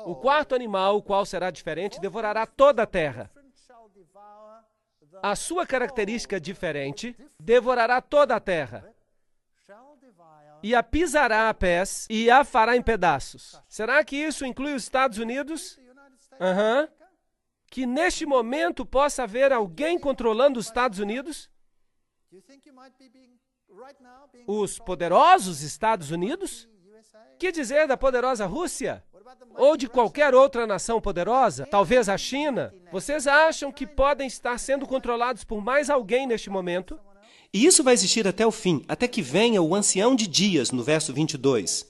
O quarto animal, o qual será diferente, devorará toda a terra. A sua característica diferente, devorará toda a terra. E a pisará a pés e a fará em pedaços. Será que isso inclui os Estados Unidos? Que neste momento possa haver alguém controlando os Estados Unidos? Os poderosos Estados Unidos? Que dizer da poderosa Rússia? Ou de qualquer outra nação poderosa? Talvez a China? Vocês acham que podem estar sendo controlados por mais alguém neste momento? E isso vai existir até o fim, até que venha o ancião de dias, no verso 22.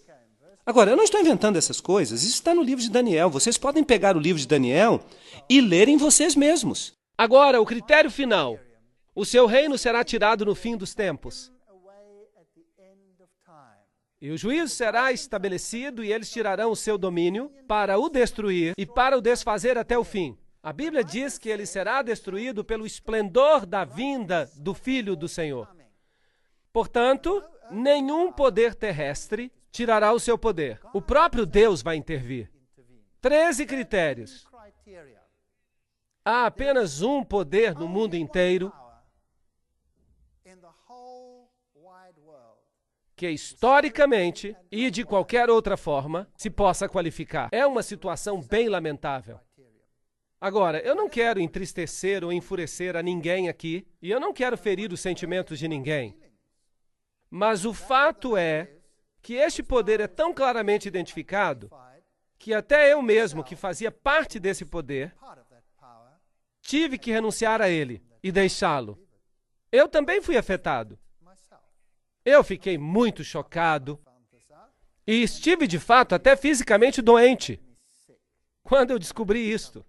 Agora, eu não estou inventando essas coisas, isso está no livro de Daniel. Vocês podem pegar o livro de Daniel e lerem vocês mesmos. Agora, o critério final. O seu reino será tirado no fim dos tempos. E o juízo será estabelecido e eles tirarão o seu domínio para o destruir e para o desfazer até o fim. A Bíblia diz que ele será destruído pelo esplendor da vinda do Filho do Senhor. Portanto, nenhum poder terrestre tirará o seu poder. O próprio Deus vai intervir. 13 critérios. Há apenas um poder no mundo inteiro que historicamente e de qualquer outra forma se possa qualificar. É uma situação bem lamentável. Agora, eu não quero entristecer ou enfurecer a ninguém aqui, e eu não quero ferir os sentimentos de ninguém. Mas o fato é que este poder é tão claramente identificado que até eu mesmo, que fazia parte desse poder, tive que renunciar a ele e deixá-lo. Eu também fui afetado. Eu fiquei muito chocado e estive, de fato, até fisicamente doente quando eu descobri isto.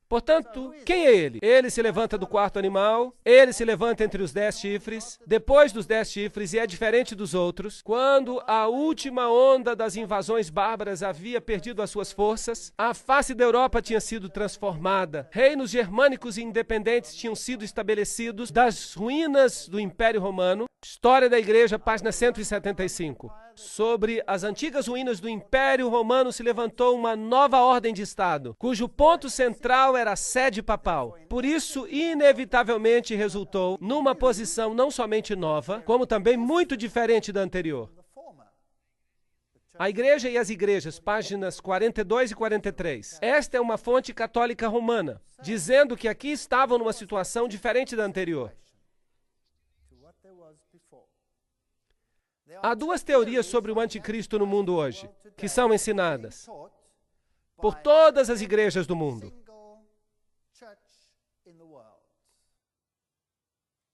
Portanto, quem é ele? Ele se levanta do quarto animal, ele se levanta entre os 10 chifres, depois dos 10 chifres, e é diferente dos outros. Quando a última onda das invasões bárbaras havia perdido as suas forças, a face da Europa tinha sido transformada, reinos germânicos e independentes tinham sido estabelecidos das ruínas do Império Romano. História da Igreja, página 175. Sobre as antigas ruínas do Império Romano se levantou uma nova ordem de Estado, cujo ponto central era a sede papal. Por isso, inevitavelmente resultou numa posição não somente nova, como também muito diferente da anterior. A Igreja e as Igrejas, páginas 42 e 43. Esta é uma fonte católica romana, dizendo que aqui estavam numa situação diferente da anterior. Há duas teorias sobre o anticristo no mundo hoje, que são ensinadas por todas as igrejas do mundo.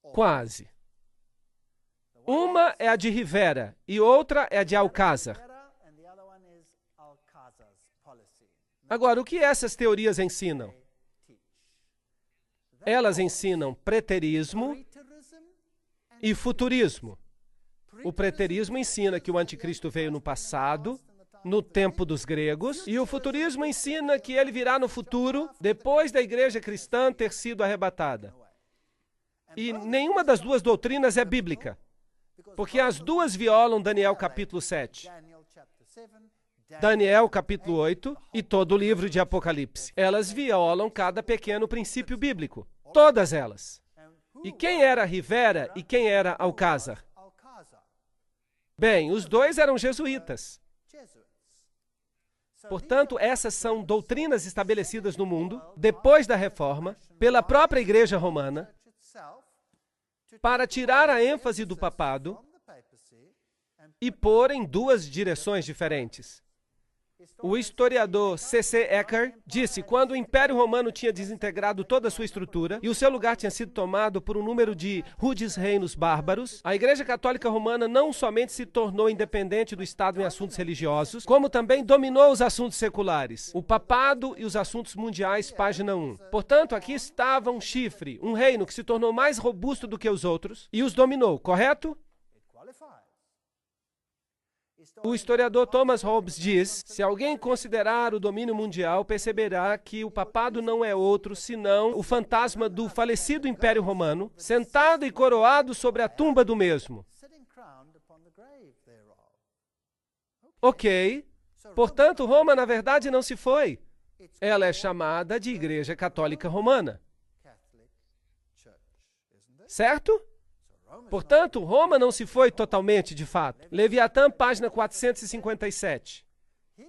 Quase. Uma é a de Rivera e outra é a de Alcázar. Agora, o que essas teorias ensinam? Elas ensinam preterismo e futurismo. O preterismo ensina que o anticristo veio no passado, no tempo dos gregos, e o futurismo ensina que ele virá no futuro, depois da igreja cristã ter sido arrebatada. E nenhuma das duas doutrinas é bíblica, porque as duas violam Daniel capítulo 7, Daniel capítulo 8 e todo o livro de Apocalipse. Elas violam cada pequeno princípio bíblico, todas elas. E quem era Rivera e quem era Alcázar? Bem, os dois eram jesuítas. Portanto, essas são doutrinas estabelecidas no mundo, depois da Reforma, pela própria Igreja Romana, para tirar a ênfase do papado e pôr em duas direções diferentes. O historiador C.C. Eckhart disse que quando o Império Romano tinha desintegrado toda a sua estrutura e o seu lugar tinha sido tomado por um número de rudes reinos bárbaros, a Igreja Católica Romana não somente se tornou independente do Estado em assuntos religiosos, como também dominou os assuntos seculares, o papado e os assuntos mundiais, página 1. Portanto, aqui estava um chifre, um reino que se tornou mais robusto do que os outros e os dominou, correto? O historiador Thomas Hobbes diz: se alguém considerar o domínio mundial, perceberá que o papado não é outro senão o fantasma do falecido Império Romano, sentado e coroado sobre a tumba do mesmo. Ok. Portanto, Roma, na verdade, não se foi. Ela é chamada de Igreja Católica Romana. Certo? Portanto, Roma não se foi totalmente, de fato. Leviatã, página 457.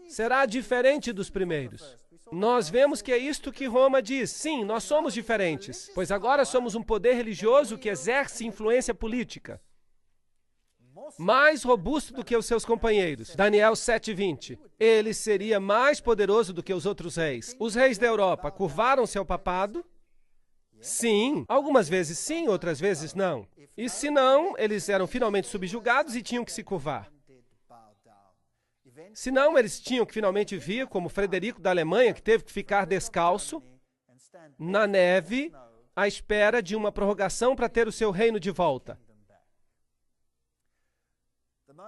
Será diferente dos primeiros. Nós vemos que é isto que Roma diz. Sim, nós somos diferentes, pois agora somos um poder religioso que exerce influência política. Mais robusto do que os seus companheiros. Daniel 7:20. Ele seria mais poderoso do que os outros reis. Os reis da Europa curvaram-se ao papado? Sim. Algumas vezes sim, outras vezes não. E se não, eles eram finalmente subjugados e tinham que se curvar. Se não, eles tinham que finalmente vir, como Frederico da Alemanha, que teve que ficar descalço, na neve, à espera de uma prorrogação para ter o seu reino de volta.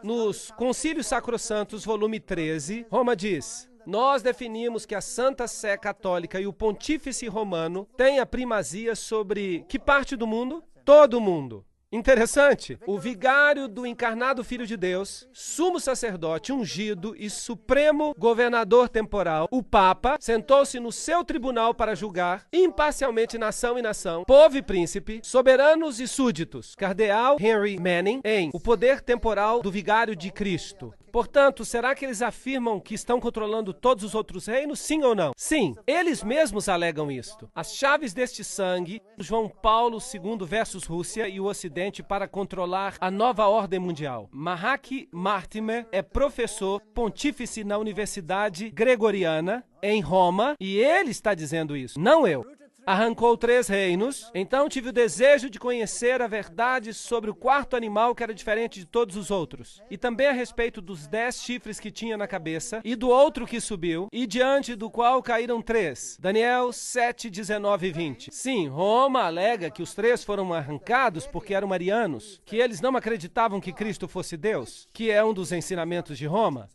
Nos Concílios Sacrossantos, volume 13, Roma diz: nós definimos que a Santa Sé Católica e o Pontífice Romano têm a primazia sobre que parte do mundo? Todo o mundo. Interessante. O vigário do encarnado Filho de Deus, sumo sacerdote ungido e supremo governador temporal, o Papa, sentou-se no seu tribunal para julgar imparcialmente nação e nação, povo e príncipe, soberanos e súditos. Cardeal Henry Manning, em O Poder Temporal do Vigário de Cristo. Portanto, será que eles afirmam que estão controlando todos os outros reinos? Sim ou não? Sim, eles mesmos alegam isto. As chaves deste sangue, João Paulo II versus Rússia e o Ocidente para controlar a nova ordem mundial. Mahaki Mortimer é professor pontífice na Universidade Gregoriana, em Roma, e ele está dizendo isso, não eu. Arrancou 3 reinos, então tive o desejo de conhecer a verdade sobre o quarto animal que era diferente de todos os outros, e também a respeito dos 10 chifres que tinha na cabeça, e do outro que subiu, e diante do qual caíram 3. Daniel 7, 19 e 20. Sim, Roma alega que os 3 foram arrancados porque eram arianos, que eles não acreditavam que Cristo fosse Deus, que é um dos ensinamentos de Roma.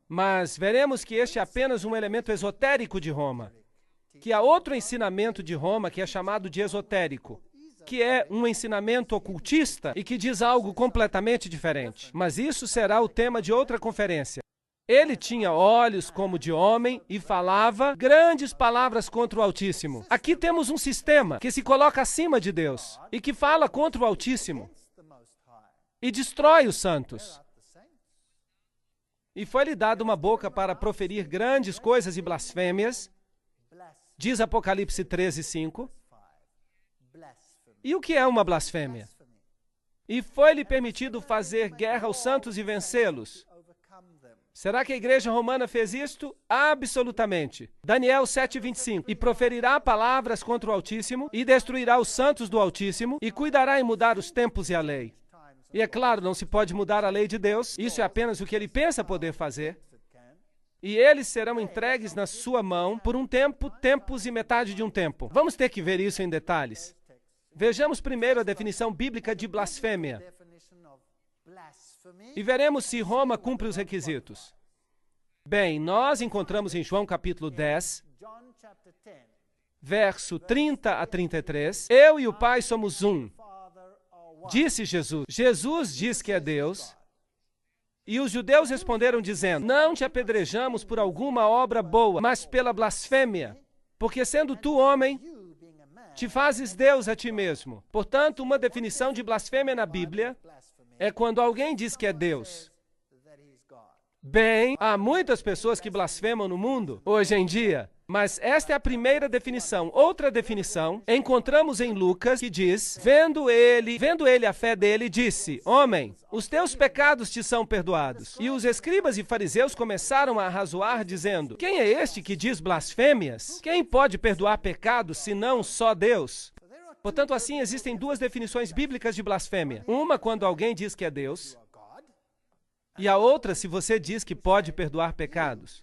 Mas veremos que este é apenas um elemento esotérico de Roma. Que há outro ensinamento de Roma que é chamado de esotérico, que é um ensinamento ocultista e que diz algo completamente diferente. Mas isso será o tema de outra conferência. Ele tinha olhos como de homem e falava grandes palavras contra o Altíssimo. Aqui temos um sistema que se coloca acima de Deus e que fala contra o Altíssimo e destrói os santos. E foi-lhe dada uma boca para proferir grandes coisas e blasfêmias, diz Apocalipse 13, 5. E o que é uma blasfêmia? E foi-lhe permitido fazer guerra aos santos e vencê-los. Será que a igreja romana fez isto? Absolutamente. Daniel 7, 25. E proferirá palavras contra o Altíssimo, e destruirá os santos do Altíssimo, e cuidará em mudar os tempos e a lei. E é claro, não se pode mudar a lei de Deus, isso é apenas o que ele pensa poder fazer. E eles serão entregues na sua mão por um tempo, tempos e metade de um tempo. Vamos ter que ver isso em detalhes. Vejamos primeiro a definição bíblica de blasfêmia. E veremos se Roma cumpre os requisitos. Bem, nós encontramos em João capítulo 10, verso 30 a 33, eu e o Pai somos um. Disse Jesus. Jesus diz que é Deus. E os judeus responderam dizendo, não te apedrejamos por alguma obra boa, mas pela blasfêmia, porque sendo tu homem, te fazes Deus a ti mesmo. Portanto, uma definição de blasfêmia na Bíblia é quando alguém diz que é Deus. Bem, há muitas pessoas que blasfemam no mundo hoje em dia, mas esta é a primeira definição. Outra definição encontramos em Lucas, que diz, vendo ele a fé dele, disse, homem, os teus pecados te são perdoados. E os escribas e fariseus começaram a arrazoar, dizendo, quem é este que diz blasfêmias? Quem pode perdoar pecados, senão só Deus? Portanto, assim, existem 2 definições bíblicas de blasfêmia. Uma quando alguém diz que é Deus, e a outra se você diz que pode perdoar pecados.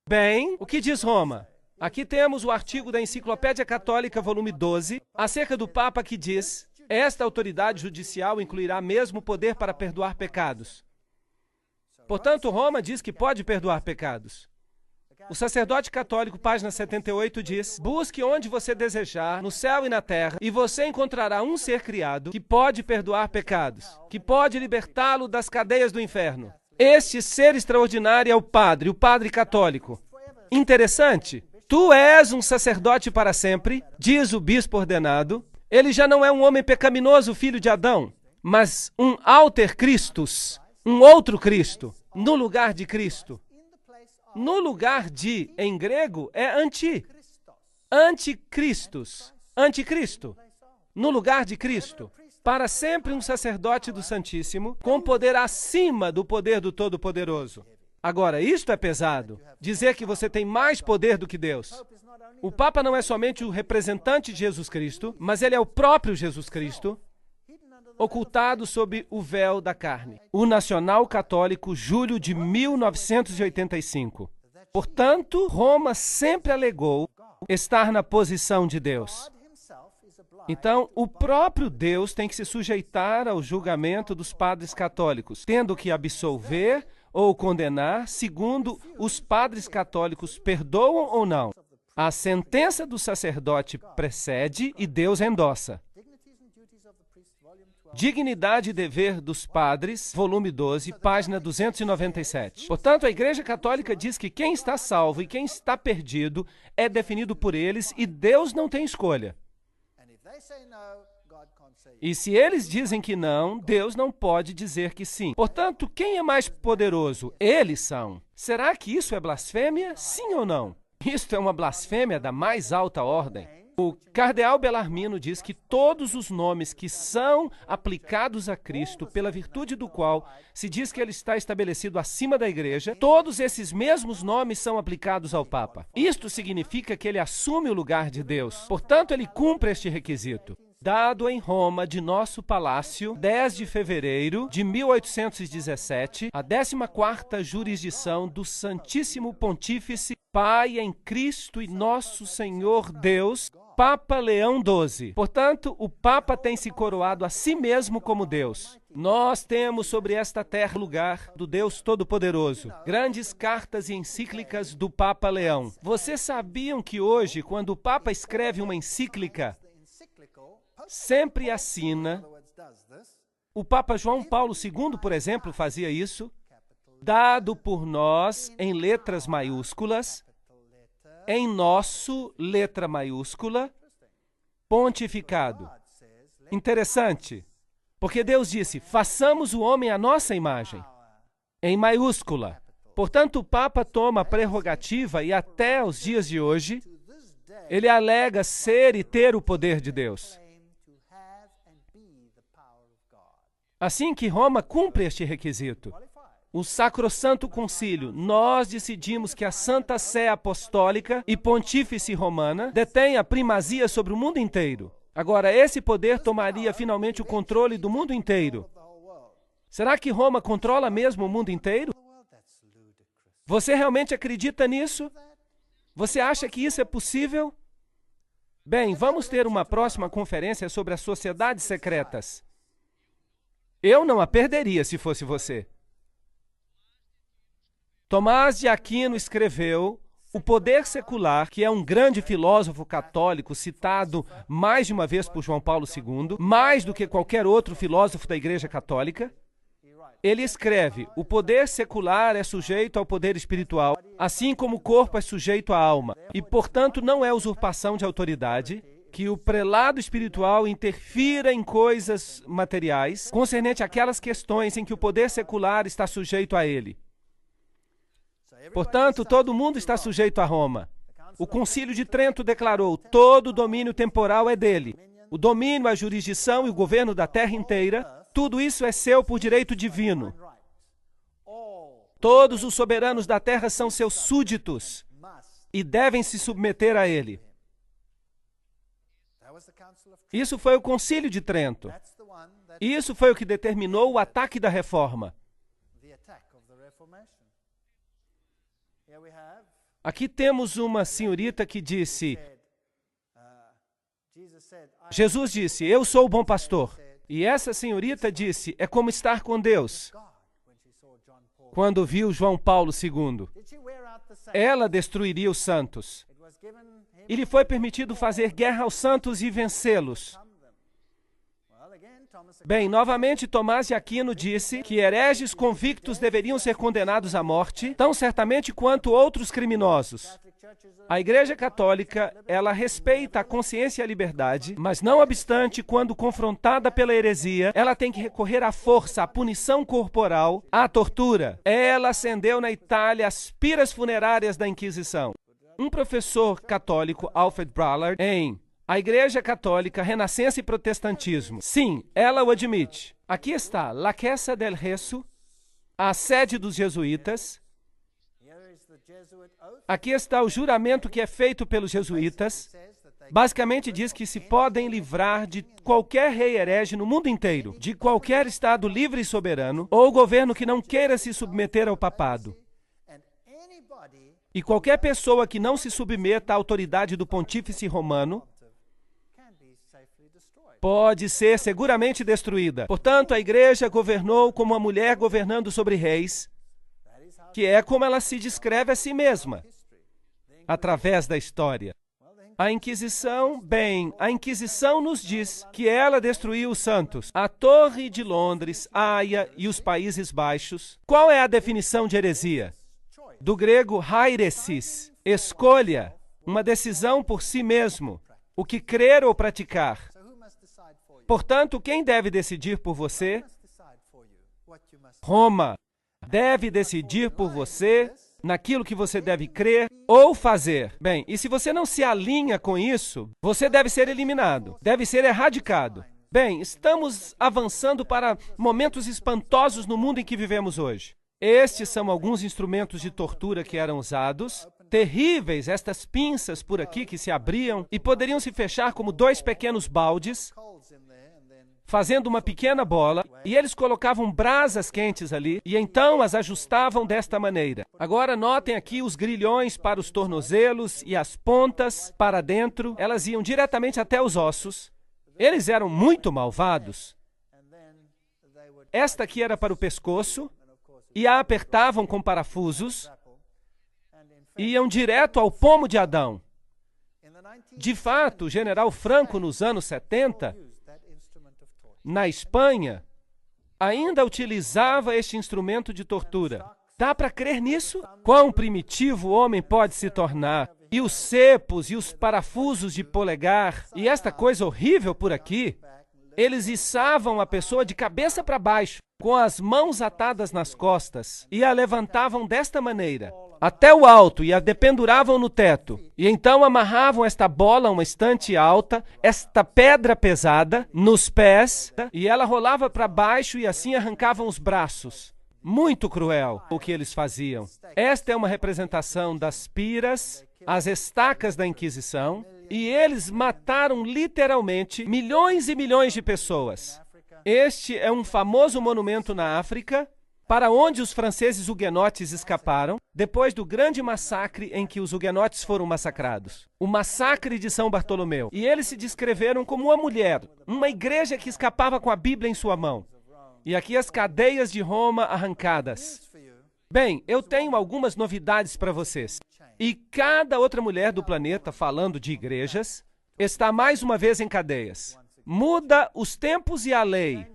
Bem, o que diz Roma? Aqui temos o artigo da Enciclopédia Católica, volume 12, acerca do Papa que diz, esta autoridade judicial incluirá mesmo o poder para perdoar pecados. Portanto, Roma diz que pode perdoar pecados. O sacerdote católico, página 78, diz, busque onde você desejar, no céu e na terra, e você encontrará um ser criado que pode perdoar pecados, que pode libertá-lo das cadeias do inferno. Este ser extraordinário é o Padre católico. Interessante. Tu és um sacerdote para sempre, diz o bispo ordenado. Ele já não é um homem pecaminoso, filho de Adão, mas um alter Christus, um outro Cristo. no lugar de Cristo. No lugar de, em grego, é anticristos. Anticristo. No lugar de Cristo. Para sempre um sacerdote do Santíssimo, com poder acima do poder do Todo-Poderoso. Agora, isto é pesado. Dizer que você tem mais poder do que Deus. O Papa não é somente o representante de Jesus Cristo, mas ele é o próprio Jesus Cristo, ocultado sob o véu da carne. O Nacional Católico, julho de 1985. Portanto, Roma sempre alegou estar na posição de Deus. Então, o próprio Deus tem que se sujeitar ao julgamento dos padres católicos, tendo que absolver ou condenar, segundo os padres católicos perdoam ou não. A sentença do sacerdote precede e Deus endossa. Dignidade e Dever dos Padres, volume 12, página 297. Portanto, a Igreja Católica diz que quem está salvo e quem está perdido é definido por eles e Deus não tem escolha. E se eles dizem que não, Deus não pode dizer que sim. Portanto, quem é mais poderoso? Eles são. Será que isso é blasfêmia? Sim ou não? Isto é uma blasfêmia da mais alta ordem. O cardeal Bellarmino diz que todos os nomes que são aplicados a Cristo, pela virtude do qual se diz que ele está estabelecido acima da Igreja, todos esses mesmos nomes são aplicados ao Papa. Isto significa que ele assume o lugar de Deus. Portanto, ele cumpre este requisito. Dado em Roma, de nosso palácio, 10 de fevereiro de 1817, a 14ª jurisdição do Santíssimo Pontífice, Pai em Cristo e Nosso Senhor Deus, Papa Leão XII. Portanto, o Papa tem se coroado a si mesmo como Deus. Nós temos sobre esta terra lugar do Deus Todo-Poderoso. Grandes cartas e encíclicas do Papa Leão. Vocês sabiam que hoje, quando o Papa escreve uma encíclica, sempre assina, o Papa João Paulo II, por exemplo, fazia isso, dado por nós em letras maiúsculas, em nosso, letra maiúscula, pontificado. Interessante, porque Deus disse, façamos o homem à nossa imagem, em maiúscula. Portanto, o Papa toma a prerrogativa e até os dias de hoje, ele alega ser e ter o poder de Deus. Assim que Roma cumpre este requisito, o Sacrosanto Concílio, nós decidimos que a Santa Sé Apostólica e Pontífice Romana detém a primazia sobre o mundo inteiro. Agora, esse poder tomaria finalmente o controle do mundo inteiro. Será que Roma controla mesmo o mundo inteiro? Você realmente acredita nisso? Você acha que isso é possível? Bem, vamos ter uma próxima conferência sobre as sociedades secretas. Eu não a perderia se fosse você. Tomás de Aquino escreveu O Poder Secular, que é um grande filósofo católico citado mais de uma vez por João Paulo II, mais do que qualquer outro filósofo da Igreja Católica. Ele escreve, o poder secular é sujeito ao poder espiritual, assim como o corpo é sujeito à alma, e, portanto, não é usurpação de autoridade que o prelado espiritual interfira em coisas materiais, concernente àquelas questões em que o poder secular está sujeito a ele. Portanto, todo mundo está sujeito a Roma. O Concílio de Trento declarou, todo o domínio temporal é dele. O domínio, a jurisdição e o governo da terra inteira, tudo isso é seu por direito divino. Todos os soberanos da terra são seus súditos e devem se submeter a ele. Isso foi o Concílio de Trento. Isso foi o que determinou o ataque da Reforma. Aqui temos uma senhorita que disse, Jesus disse, eu sou o bom pastor. E essa senhorita disse, é como estar com Deus. Quando viu João Paulo II, ela destruiria os santos. E lhe foi permitido fazer guerra aos santos e vencê-los. Bem, novamente Tomás de Aquino disse que hereges convictos deveriam ser condenados à morte, tão certamente quanto outros criminosos. A Igreja Católica, ela respeita a consciência e a liberdade, mas não obstante, quando confrontada pela heresia, ela tem que recorrer à força, à punição corporal, à tortura. Ela acendeu na Itália as piras funerárias da Inquisição. Um professor católico, Alfred Ballard, em A Igreja Católica, Renascença e Protestantismo. Sim, ela o admite. Aqui está, La Chiesa del Gesù, a sede dos jesuítas. Aqui está o juramento que é feito pelos jesuítas. Basicamente diz que se podem livrar de qualquer rei herege no mundo inteiro, de qualquer estado livre e soberano, ou governo que não queira se submeter ao papado. E qualquer pessoa que não se submeta à autoridade do pontífice romano pode ser seguramente destruída. Portanto, a igreja governou como uma mulher governando sobre reis, que é como ela se descreve a si mesma, através da história. A Inquisição, bem, a Inquisição nos diz que ela destruiu os santos. A Torre de Londres, Haia e os Países Baixos. Qual é a definição de heresia? Do grego hairesis, escolha, uma decisão por si mesmo, o que crer ou praticar. Portanto, quem deve decidir por você? Roma deve decidir por você naquilo que você deve crer ou fazer. Bem, e se você não se alinha com isso, você deve ser eliminado, deve ser erradicado. Bem, estamos avançando para momentos espantosos no mundo em que vivemos hoje. Estes são alguns instrumentos de tortura que eram usados. Terríveis, estas pinças por aqui que se abriam e poderiam se fechar como dois pequenos baldes, fazendo uma pequena bola, e eles colocavam brasas quentes ali, e então as ajustavam desta maneira. Agora notem aqui os grilhões para os tornozelos e as pontas para dentro, elas iam diretamente até os ossos. Eles eram muito malvados. Esta aqui era para o pescoço, e a apertavam com parafusos, e iam direto ao pomo de Adão. De fato, o general Franco, nos anos 70, na Espanha, ainda utilizava este instrumento de tortura. Dá para crer nisso? Quão primitivo o homem pode se tornar? E os cepos e os parafusos de polegar, e esta coisa horrível por aqui, eles içavam a pessoa de cabeça para baixo, com as mãos atadas nas costas, e a levantavam desta maneira, até o alto, e a dependuravam no teto. E então amarravam esta bola a uma estante alta, esta pedra pesada, nos pés, e ela rolava para baixo e assim arrancavam os braços. Muito cruel o que eles faziam. Esta é uma representação das piras, as estacas da Inquisição, e eles mataram literalmente milhões e milhões de pessoas. Este é um famoso monumento na África, para onde os franceses huguenotes escaparam, depois do grande massacre em que os huguenotes foram massacrados. O massacre de São Bartolomeu. E eles se descreveram como uma mulher, uma igreja que escapava com a Bíblia em sua mão. E aqui as cadeias de Roma arrancadas. Bem, eu tenho algumas novidades para vocês. E cada outra mulher do planeta, falando de igrejas, está mais uma vez em cadeias. Muda os tempos e a lei.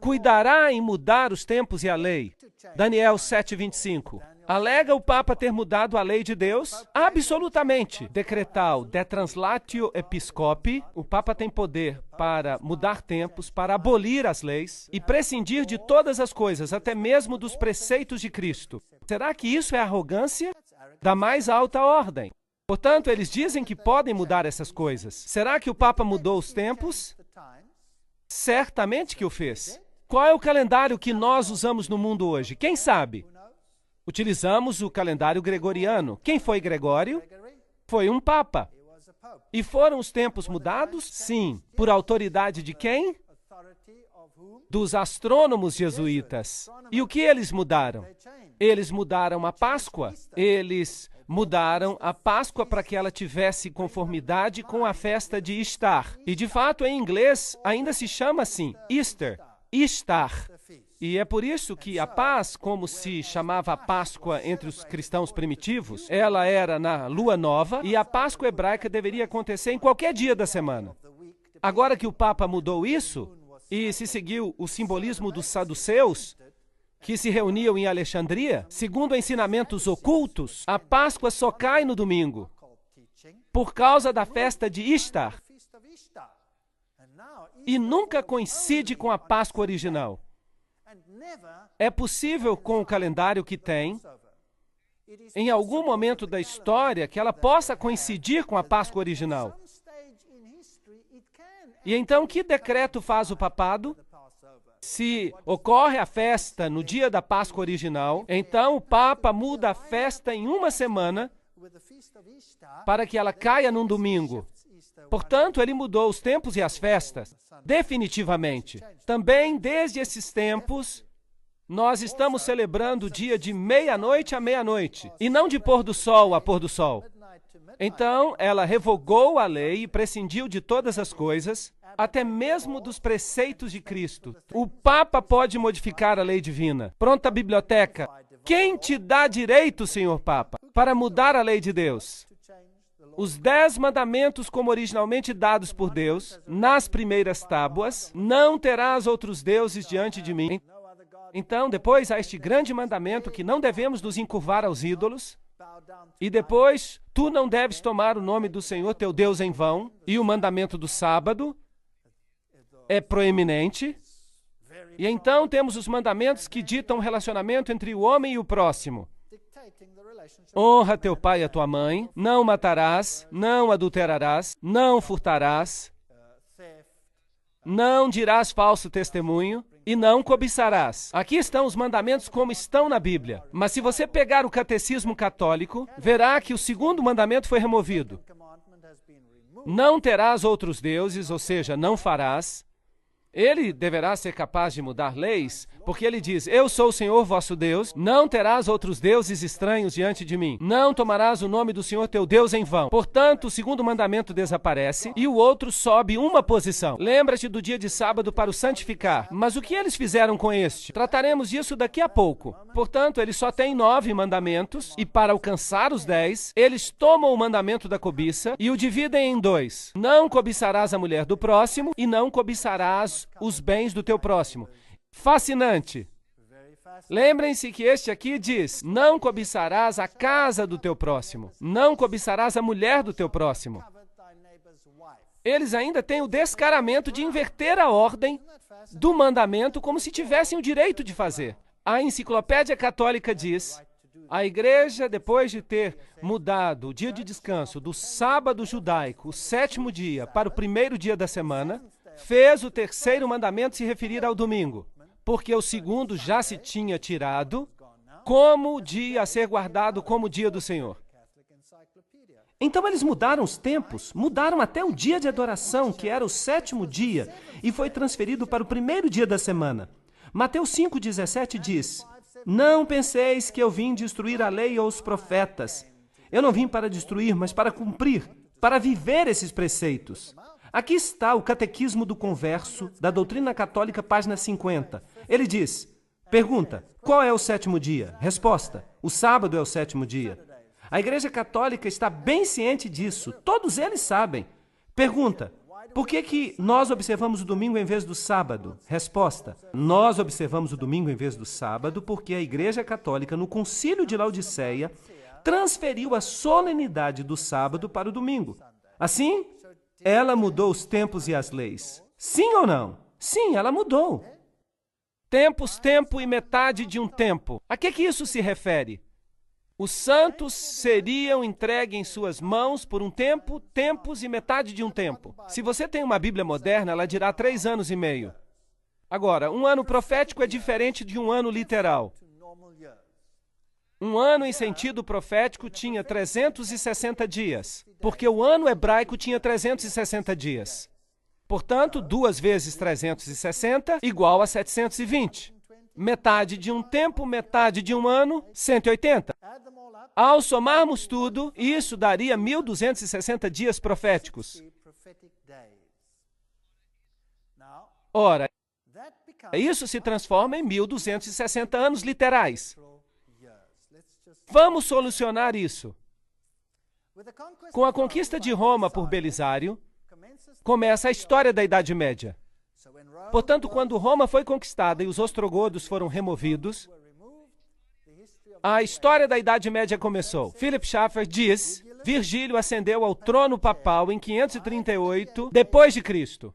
Cuidará em mudar os tempos e a lei. Daniel 7:25. Alega o Papa ter mudado a lei de Deus? Absolutamente. Decretal de translatio episcopi. O Papa tem poder para mudar tempos, para abolir as leis e prescindir de todas as coisas, até mesmo dos preceitos de Cristo. Será que isso é arrogância da mais alta ordem? Portanto, eles dizem que podem mudar essas coisas. Será que o Papa mudou os tempos? Certamente que o fez. Qual é o calendário que nós usamos no mundo hoje? Quem sabe? Utilizamos o calendário gregoriano. Quem foi Gregório? Foi um papa. E foram os tempos mudados? Sim. Por autoridade de quem? Dos astrônomos jesuítas. E o que eles mudaram? Eles mudaram a Páscoa. Eles mudaram a Páscoa para que ela tivesse conformidade com a festa de Ishtar. E, de fato, em inglês, ainda se chama assim, Easter, Ishtar. E é por isso que a paz, como se chamava a Páscoa entre os cristãos primitivos, ela era na lua nova e a Páscoa hebraica deveria acontecer em qualquer dia da semana. Agora que o Papa mudou isso, e se seguiu o simbolismo dos saduceus, que se reuniam em Alexandria, segundo ensinamentos ocultos, a Páscoa só cai no domingo, por causa da festa de Ishtar, e nunca coincide com a Páscoa original. É possível, com o calendário que tem, em algum momento da história, que ela possa coincidir com a Páscoa original. E então, que decreto faz o papado? Se ocorre a festa no dia da Páscoa original, então o Papa muda a festa em uma semana para que ela caia num domingo. Portanto, ele mudou os tempos e as festas, definitivamente. Também, desde esses tempos, nós estamos celebrando o dia de meia-noite a meia-noite, e não de pôr do sol a pôr do sol. Então, ela revogou a lei e prescindiu de todas as coisas, até mesmo dos preceitos de Cristo. O Papa pode modificar a lei divina. Pronta a biblioteca. Quem te dá direito, Senhor Papa, para mudar a lei de Deus? Os 10 mandamentos, como originalmente dados por Deus, nas primeiras tábuas, não terás outros deuses diante de mim. Então, depois há este grande mandamento que não devemos nos encurvar aos ídolos. E depois, tu não deves tomar o nome do Senhor teu Deus em vão. E o mandamento do sábado é proeminente. E então temos os mandamentos que ditam o relacionamento entre o homem e o próximo. Honra teu pai e a tua mãe, não matarás, não adulterarás, não furtarás, não dirás falso testemunho e não cobiçarás. Aqui estão os mandamentos como estão na Bíblia. Mas se você pegar o catecismo católico, verá que o segundo mandamento foi removido. Não terás outros deuses, ou seja, não farás. Ele deverá ser capaz de mudar leis, porque ele diz, eu sou o Senhor vosso Deus, não terás outros deuses estranhos diante de mim, não tomarás o nome do Senhor teu Deus em vão. Portanto, o segundo mandamento desaparece e o outro sobe uma posição. Lembra-te do dia de sábado para o santificar. Mas o que eles fizeram com este? Trataremos disso daqui a pouco. Portanto, ele só tem 9 mandamentos e para alcançar os 10, eles tomam o mandamento da cobiça e o dividem em 2. Não cobiçarás a mulher do próximo e não cobiçarás os bens do teu próximo. Fascinante. Lembrem-se que este aqui diz, não cobiçarás a casa do teu próximo, não cobiçarás a mulher do teu próximo. Eles ainda têm o descaramento de inverter a ordem do mandamento como se tivessem o direito de fazer. A Enciclopédia Católica diz, a igreja, depois de ter mudado o dia de descanso do sábado judaico, o 7º dia, para o primeiro dia da semana, fez o terceiro mandamento se referir ao domingo, porque o segundo já se tinha tirado como dia a ser guardado como dia do Senhor. Então eles mudaram os tempos, mudaram até o dia de adoração, que era o 7º dia, e foi transferido para o primeiro dia da semana. Mateus 5,17 diz, não penseis que eu vim destruir a lei ou os profetas. Eu não vim para destruir, mas para cumprir, para viver esses preceitos. Aqui está o Catequismo do Converso, da Doutrina Católica, página 50. Ele diz, pergunta, qual é o 7º dia? Resposta, o sábado é o 7º dia. A Igreja Católica está bem ciente disso, todos eles sabem. Pergunta, por que nós observamos o domingo em vez do sábado? Resposta, nós observamos o domingo em vez do sábado porque a Igreja Católica, no Concílio de Laodiceia, transferiu a solenidade do sábado para o domingo. Assim, ela mudou os tempos e as leis. Sim ou não? Sim, ela mudou. Tempos, tempo e metade de um tempo. A que isso se refere? Os santos seriam entregues em suas mãos por um tempo, tempos e metade de um tempo. Se você tem uma Bíblia moderna, ela dirá 3 anos e meio. Agora, um ano profético é diferente de um ano literal. Um ano em sentido profético tinha 360 dias, porque o ano hebraico tinha 360 dias. Portanto, 2 vezes 360 igual a 720. Metade de um tempo, metade de um ano, 180. Ao somarmos tudo, isso daria 1.260 dias proféticos. Ora, isso se transforma em 1.260 anos literais. Vamos solucionar isso. Com a conquista de Roma por Belisário, começa a história da Idade Média. Portanto, quando Roma foi conquistada e os ostrogodos foram removidos, a história da Idade Média começou. Philip Schaeffer diz: Virgílio ascendeu ao trono papal em 538 depois de Cristo,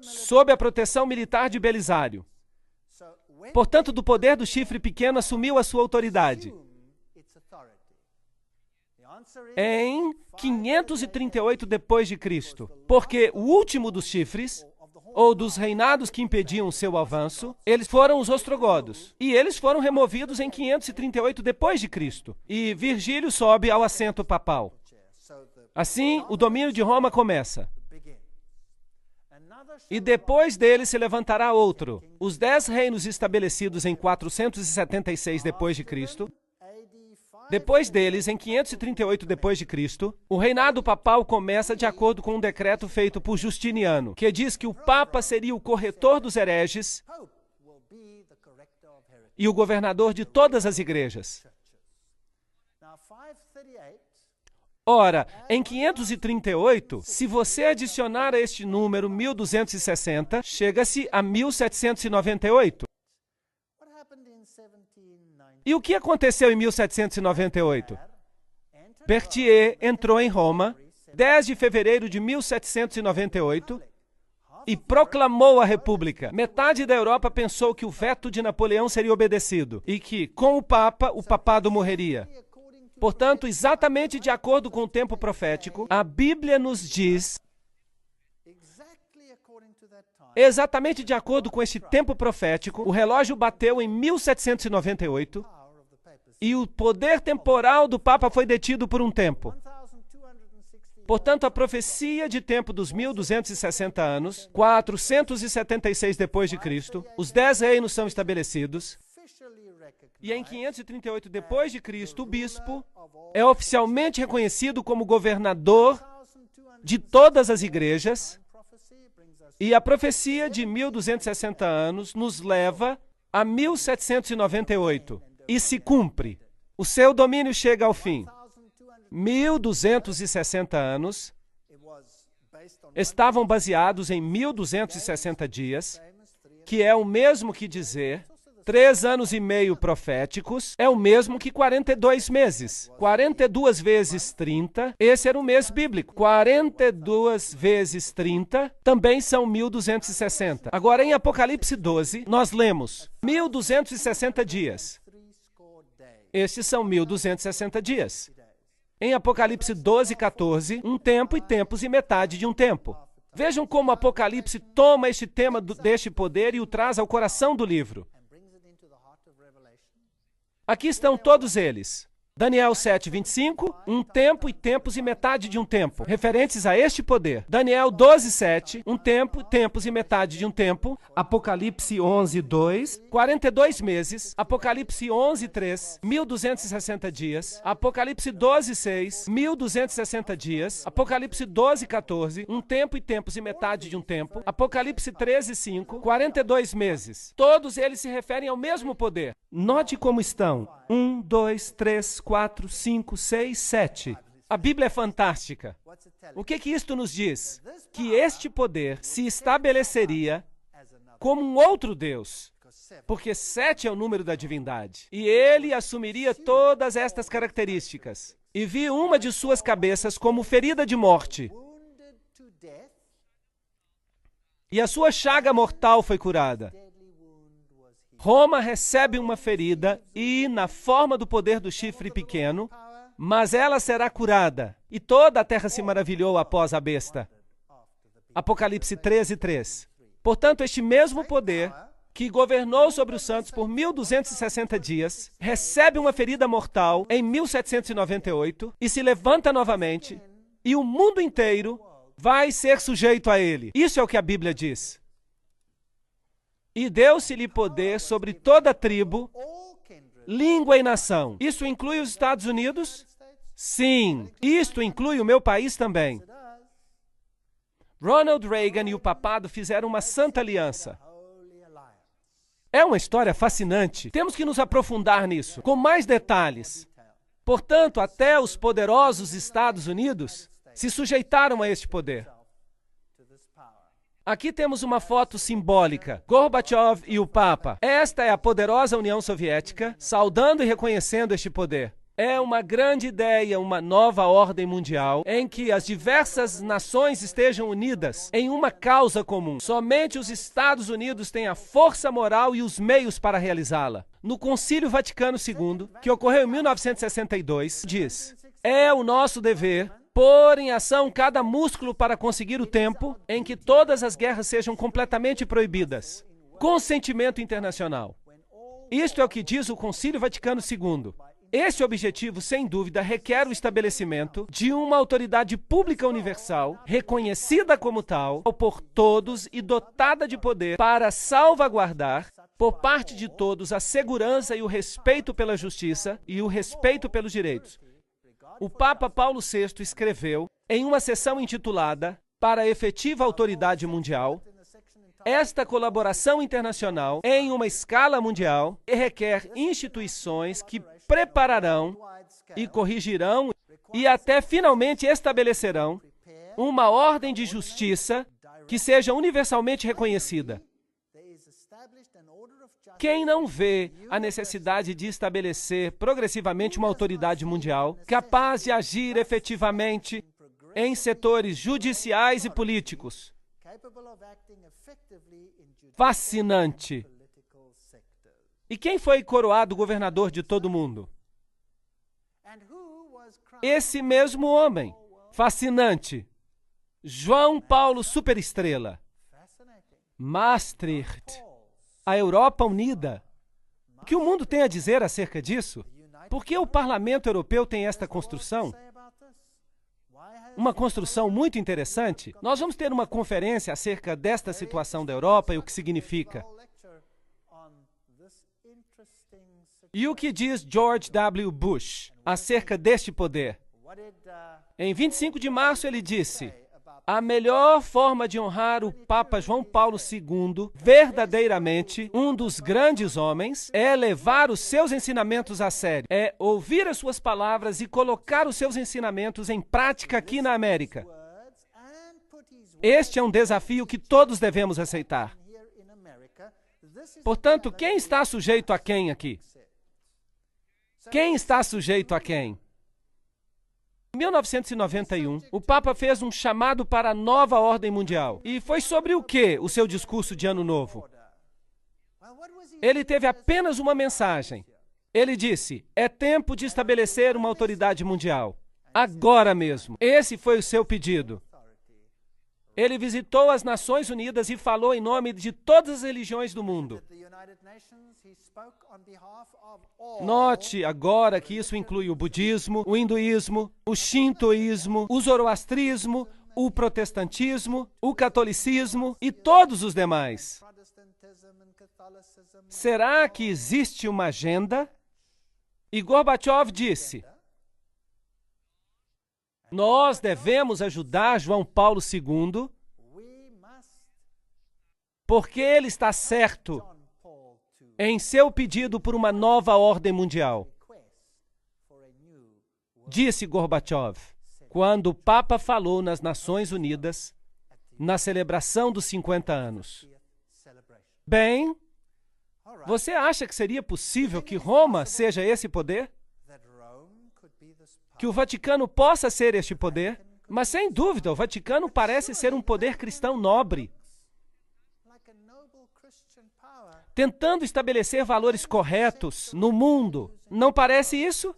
sob a proteção militar de Belisário. Portanto, do poder do chifre pequeno assumiu a sua autoridade em 538 depois de Cristo, porque o último dos chifres, ou dos reinados que impediam seu avanço, eles foram os ostrogodos. E eles foram removidos em 538 depois de Cristo. E Virgílio sobe ao assento papal. Assim, o domínio de Roma começa. E depois dele se levantará outro. Os 10 reinos estabelecidos em 476 depois de Cristo. Depois deles, em 538 depois de Cristo, o reinado papal começa de acordo com um decreto feito por Justiniano, que diz que o Papa seria o corretor dos hereges e o governador de todas as igrejas. Ora, em 538, se você adicionar a este número 1260, chega-se a 1798. E o que aconteceu em 1798? Berthier entrou em Roma, 10 de fevereiro de 1798, e proclamou a República. Metade da Europa pensou que o veto de Napoleão seria obedecido e que, com o Papa, o papado morreria. Portanto, exatamente de acordo com o tempo profético, a Bíblia nos diz, exatamente de acordo com este tempo profético, o relógio bateu em 1798 e o poder temporal do Papa foi detido por um tempo. Portanto, a profecia de tempo dos 1260 anos, 476 depois de Cristo, os 10 reinos são estabelecidos, e em 538 depois de Cristo, o bispo é oficialmente reconhecido como governador de todas as igrejas, e a profecia de 1260 anos nos leva a 1798 e se cumpre. O seu domínio chega ao fim. 1260 anos estavam baseados em 1260 dias, que é o mesmo que dizer 3 anos e meio proféticos, é o mesmo que 42 meses. 42 vezes 30, esse era o mês bíblico. 42 vezes 30 também são 1260. Agora, em Apocalipse 12, nós lemos 1260 dias. Estes são 1260 dias. Em Apocalipse 12, 14, um tempo e tempos e metade de um tempo. Vejam como Apocalipse toma este tema deste poder e o traz ao coração do livro. Aqui estão todos eles. Daniel 7, 25, um tempo e tempos e metade de um tempo, referentes a este poder. Daniel 12, 7, um tempo, tempos e metade de um tempo. Apocalipse 11, 2, 42 meses. Apocalipse 11, 3, 1260 dias. Apocalipse 12, 6, 1260 dias. Apocalipse 12, 14, um tempo e tempos e metade de um tempo. Apocalipse 13, 5, 42 meses. Todos eles se referem ao mesmo poder. Note como estão. 1, 2, 3, 4, 5, 6, 7. A Bíblia é fantástica. O que isto nos diz? Que este poder se estabeleceria como um outro Deus, porque 7 é o número da divindade. E ele assumiria todas estas características. E vi uma de suas cabeças como ferida de morte. E a sua chaga mortal foi curada. Roma recebe uma ferida e, na forma do poder do chifre pequeno, mas ela será curada. E toda a terra se maravilhou após a besta. Apocalipse 13, 3. Portanto, este mesmo poder, que governou sobre os santos por 1260 dias, recebe uma ferida mortal em 1798 e se levanta novamente, e o mundo inteiro vai ser sujeito a ele. Isso é o que a Bíblia diz. E deu-se-lhe poder sobre toda tribo, língua e nação. Isso inclui os Estados Unidos? Sim, isto inclui o meu país também. Ronald Reagan e o papado fizeram uma santa aliança. É uma história fascinante. Temos que nos aprofundar nisso, com mais detalhes. Portanto, até os poderosos Estados Unidos se sujeitaram a este poder. Aqui temos uma foto simbólica, Gorbachev e o Papa. Esta é a poderosa União Soviética, saudando e reconhecendo este poder. É uma grande ideia, uma nova ordem mundial, em que as diversas nações estejam unidas em uma causa comum. Somente os Estados Unidos têm a força moral e os meios para realizá-la. No Concílio Vaticano II, que ocorreu em 1962, diz: é o nosso dever pôr em ação cada músculo para conseguir o tempo em que todas as guerras sejam completamente proibidas. Consentimento internacional. Isto é o que diz o Concílio Vaticano II. Esse objetivo, sem dúvida, requer o estabelecimento de uma autoridade pública universal, reconhecida como tal por todos e dotada de poder para salvaguardar, por parte de todos, a segurança e o respeito pela justiça e o respeito pelos direitos. O Papa Paulo VI escreveu, em uma sessão intitulada Para a Efetiva Autoridade Mundial, esta colaboração internacional em uma escala mundial requer instituições que prepararão e corrigirão e até finalmente estabelecerão uma ordem de justiça que seja universalmente reconhecida. Quem não vê a necessidade de estabelecer progressivamente uma autoridade mundial capaz de agir efetivamente em setores judiciais e políticos? Fascinante. E quem foi coroado governador de todo o mundo? Esse mesmo homem. Fascinante. João Paulo Superestrela. Maastricht. A Europa unida. O que o mundo tem a dizer acerca disso? Por que o Parlamento Europeu tem esta construção? Uma construção muito interessante. Nós vamos ter uma conferência acerca desta situação da Europa e o que significa. E o que diz George W. Bush acerca deste poder? Em 25 de março ele disse: a melhor forma de honrar o Papa João Paulo II, verdadeiramente um dos grandes homens, é levar os seus ensinamentos a sério, é ouvir as suas palavras e colocar os seus ensinamentos em prática aqui na América. Este é um desafio que todos devemos aceitar. Portanto, quem está sujeito a quem aqui? Quem está sujeito a quem? Em 1991, o Papa fez um chamado para a nova ordem mundial. E foi sobre o que o seu discurso de Ano Novo? Ele teve apenas uma mensagem. Ele disse: é tempo de estabelecer uma autoridade mundial. Agora mesmo. Esse foi o seu pedido. Ele visitou as Nações Unidas e falou em nome de todas as religiões do mundo. Note agora que isso inclui o budismo, o hinduísmo, o shintoísmo, o zoroastrismo, o protestantismo, o catolicismo e todos os demais. Será que existe uma agenda? E Gorbachev disse: nós devemos ajudar João Paulo II porque ele está certo em seu pedido por uma nova ordem mundial. Disse Gorbachev, quando o Papa falou nas Nações Unidas, na celebração dos 50 anos. Bem, você acha que seria possível que Roma seja esse poder? Que o Vaticano possa ser este poder? Mas, sem dúvida, o Vaticano parece ser um poder cristão nobre, tentando estabelecer valores corretos no mundo. Não parece isso?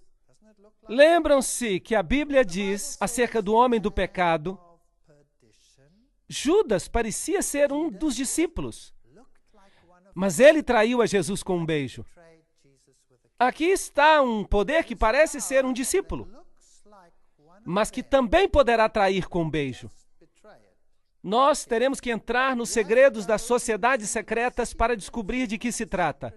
Lembram-se que a Bíblia diz acerca do homem do pecado? Judas parecia ser um dos discípulos, mas ele traiu a Jesus com um beijo. Aqui está um poder que parece ser um discípulo, mas que também poderá trair com um beijo. Nós teremos que entrar nos segredos das sociedades secretas para descobrir de que se trata.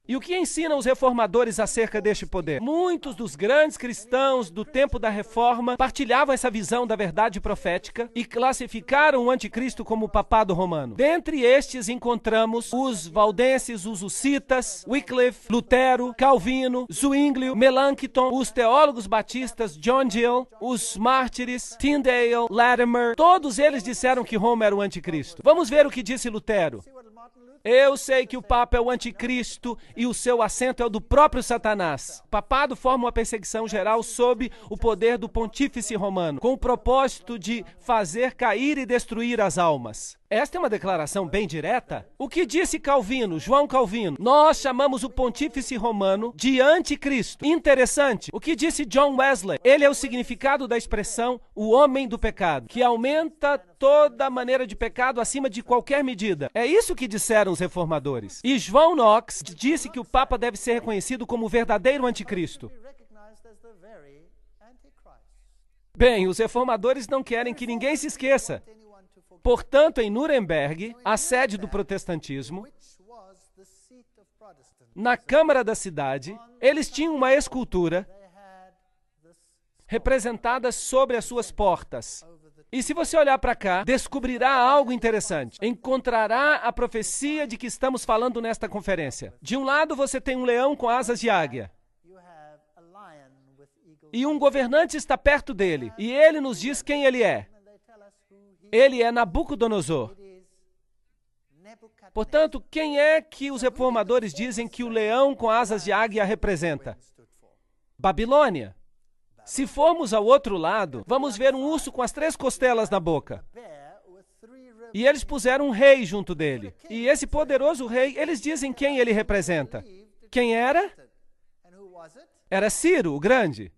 E o que ensinam os reformadores acerca deste poder? Muitos dos grandes cristãos do tempo da Reforma partilhavam essa visão da verdade profética e classificaram o anticristo como o papado romano. Dentre estes encontramos os valdenses, os hussitas, Wycliffe, Lutero, Calvino, Zwinglio, Melanchthon, os teólogos batistas John Gill, os mártires, Tyndale, Latimer. Todos eles disseram que Roma era o anticristo. Vamos ver o que disse Lutero. Eu sei que o Papa é o anticristo e o seu assento é o do próprio Satanás. O papado forma uma perseguição geral sob o poder do pontífice romano, com o propósito de fazer cair e destruir as almas. Esta é uma declaração bem direta. O que disse Calvino, João Calvino? Nós chamamos o pontífice romano de anticristo. Interessante. O que disse John Wesley? Ele é o significado da expressão o homem do pecado, que aumenta toda maneira de pecado acima de qualquer medida. É isso que disseram os reformadores. E João Knox disse que o Papa deve ser reconhecido como o verdadeiro anticristo. Bem, os reformadores não querem que ninguém se esqueça. Portanto, em Nuremberg, a sede do protestantismo, na Câmara da cidade, eles tinham uma escultura representada sobre as suas portas. E se você olhar para cá, descobrirá algo interessante. Encontrará a profecia de que estamos falando nesta conferência. De um lado, você tem um leão com asas de águia. E um governante está perto dele. E ele nos diz quem ele é. Ele é Nabucodonosor. Portanto, quem é que os reformadores dizem que o leão com asas de águia representa? Babilônia. Se formos ao outro lado, vamos ver um urso com as 3 costelas na boca. E eles puseram um rei junto dele. E esse poderoso rei, eles dizem quem ele representa. Quem era? Era Ciro, o Grande.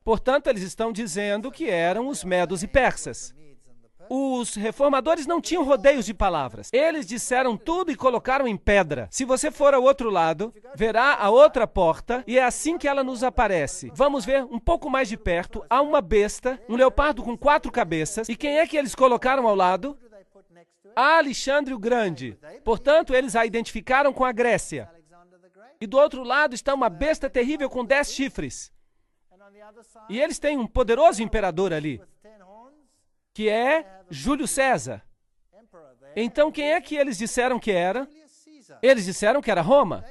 Portanto, eles estão dizendo que eram os medos e persas. Os reformadores não tinham rodeios de palavras. Eles disseram tudo e colocaram em pedra. Se você for ao outro lado, verá a outra porta e é assim que ela nos aparece. Vamos ver um pouco mais de perto. Há uma besta, um leopardo com 4 cabeças. E quem é que eles colocaram ao lado? Alexandre o Grande. Portanto, eles a identificaram com a Grécia. E do outro lado está uma besta terrível com 10 chifres. E eles têm um poderoso imperador ali, que é Júlio César. Então, quem é que eles disseram que era? Eles disseram que era Roma.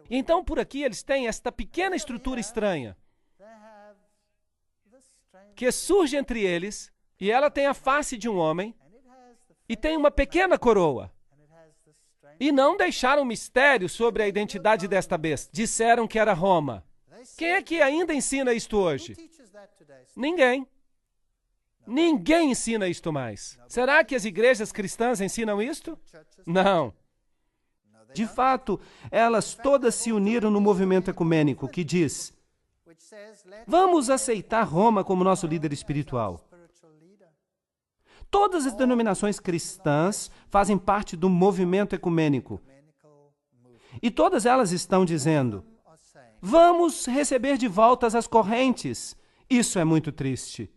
Então, por aqui, eles têm esta pequena estrutura estranha, que surge entre eles, e ela tem a face de um homem, e tem uma pequena coroa. E não deixaram mistério sobre a identidade desta besta. Disseram que era Roma. Quem é que ainda ensina isto hoje? Ninguém. Ninguém ensina isto mais. Será que as igrejas cristãs ensinam isto? Não. De fato, elas todas se uniram no movimento ecumênico que diz: vamos aceitar Roma como nosso líder espiritual. Todas as denominações cristãs fazem parte do movimento ecumênico. E todas elas estão dizendo: vamos receber de volta as correntes. Isso é muito triste.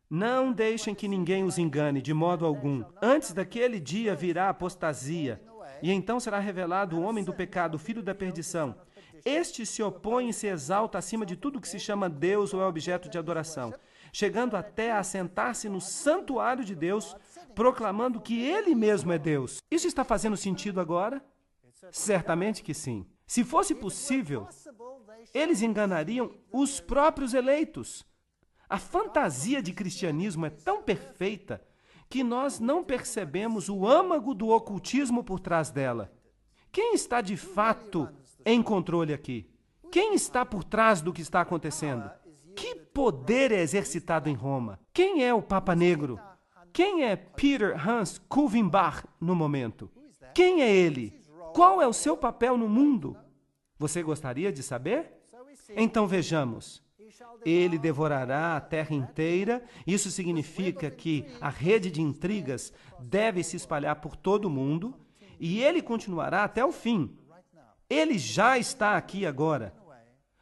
Não deixem que ninguém os engane, de modo algum. Antes daquele dia virá a apostasia, e então será revelado o homem do pecado, o filho da perdição. Este se opõe e se exalta acima de tudo que se chama Deus ou é objeto de adoração, chegando até a sentar-se no santuário de Deus, proclamando que ele mesmo é Deus. Isso está fazendo sentido agora? Certamente que sim. Se fosse possível, eles enganariam os próprios eleitos. A fantasia de cristianismo é tão perfeita que nós não percebemos o âmago do ocultismo por trás dela. Quem está de fato em controle aqui? Quem está por trás do que está acontecendo? Que poder é exercitado em Roma? Quem é o Papa Negro? Quem é Peter Hans Kulvenbach no momento? Quem é ele? Qual é o seu papel no mundo? Você gostaria de saber? Então vejamos. Ele devorará a terra inteira. Isso significa que a rede de intrigas deve se espalhar por todo o mundo e ele continuará até o fim. Ele já está aqui agora,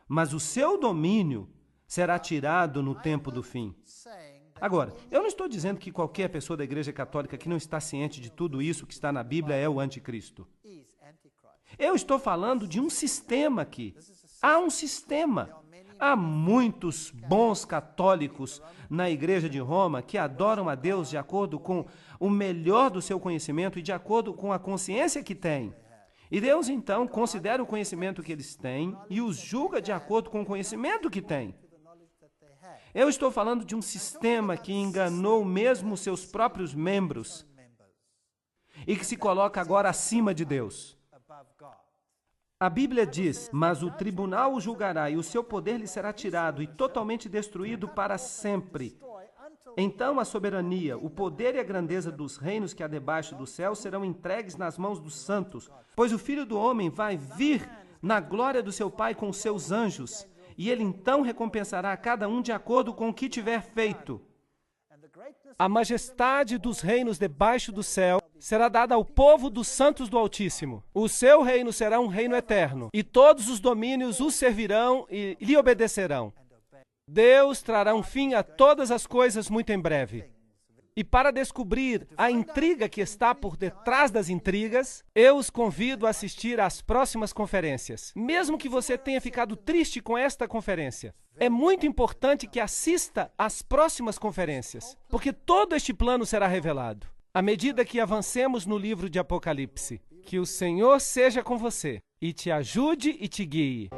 mas o seu domínio será tirado no tempo do fim. Agora, eu não estou dizendo que qualquer pessoa da Igreja Católica que não está ciente de tudo isso que está na Bíblia é o anticristo. Eu estou falando de um sistema aqui. Há um sistema. Há muitos bons católicos na Igreja de Roma que adoram a Deus de acordo com o melhor do seu conhecimento e de acordo com a consciência que têm. E Deus, então, considera o conhecimento que eles têm e os julga de acordo com o conhecimento que têm. Eu estou falando de um sistema que enganou mesmo seus próprios membros e que se coloca agora acima de Deus. A Bíblia diz, mas o tribunal o julgará e o seu poder lhe será tirado e totalmente destruído para sempre. Então a soberania, o poder e a grandeza dos reinos que há debaixo do céu serão entregues nas mãos dos santos, pois o Filho do Homem vai vir na glória do seu Pai com os seus anjos, e ele então recompensará a cada um de acordo com o que tiver feito. A majestade dos reinos debaixo do céu será dada ao povo dos santos do Altíssimo. O seu reino será um reino eterno, e todos os domínios o servirão e lhe obedecerão. Deus trará um fim a todas as coisas muito em breve. E para descobrir a intriga que está por detrás das intrigas, eu os convido a assistir às próximas conferências. Mesmo que você tenha ficado triste com esta conferência, é muito importante que assista às próximas conferências, porque todo este plano será revelado. À medida que avancemos no livro de Apocalipse, que o Senhor seja com você e te ajude e te guie.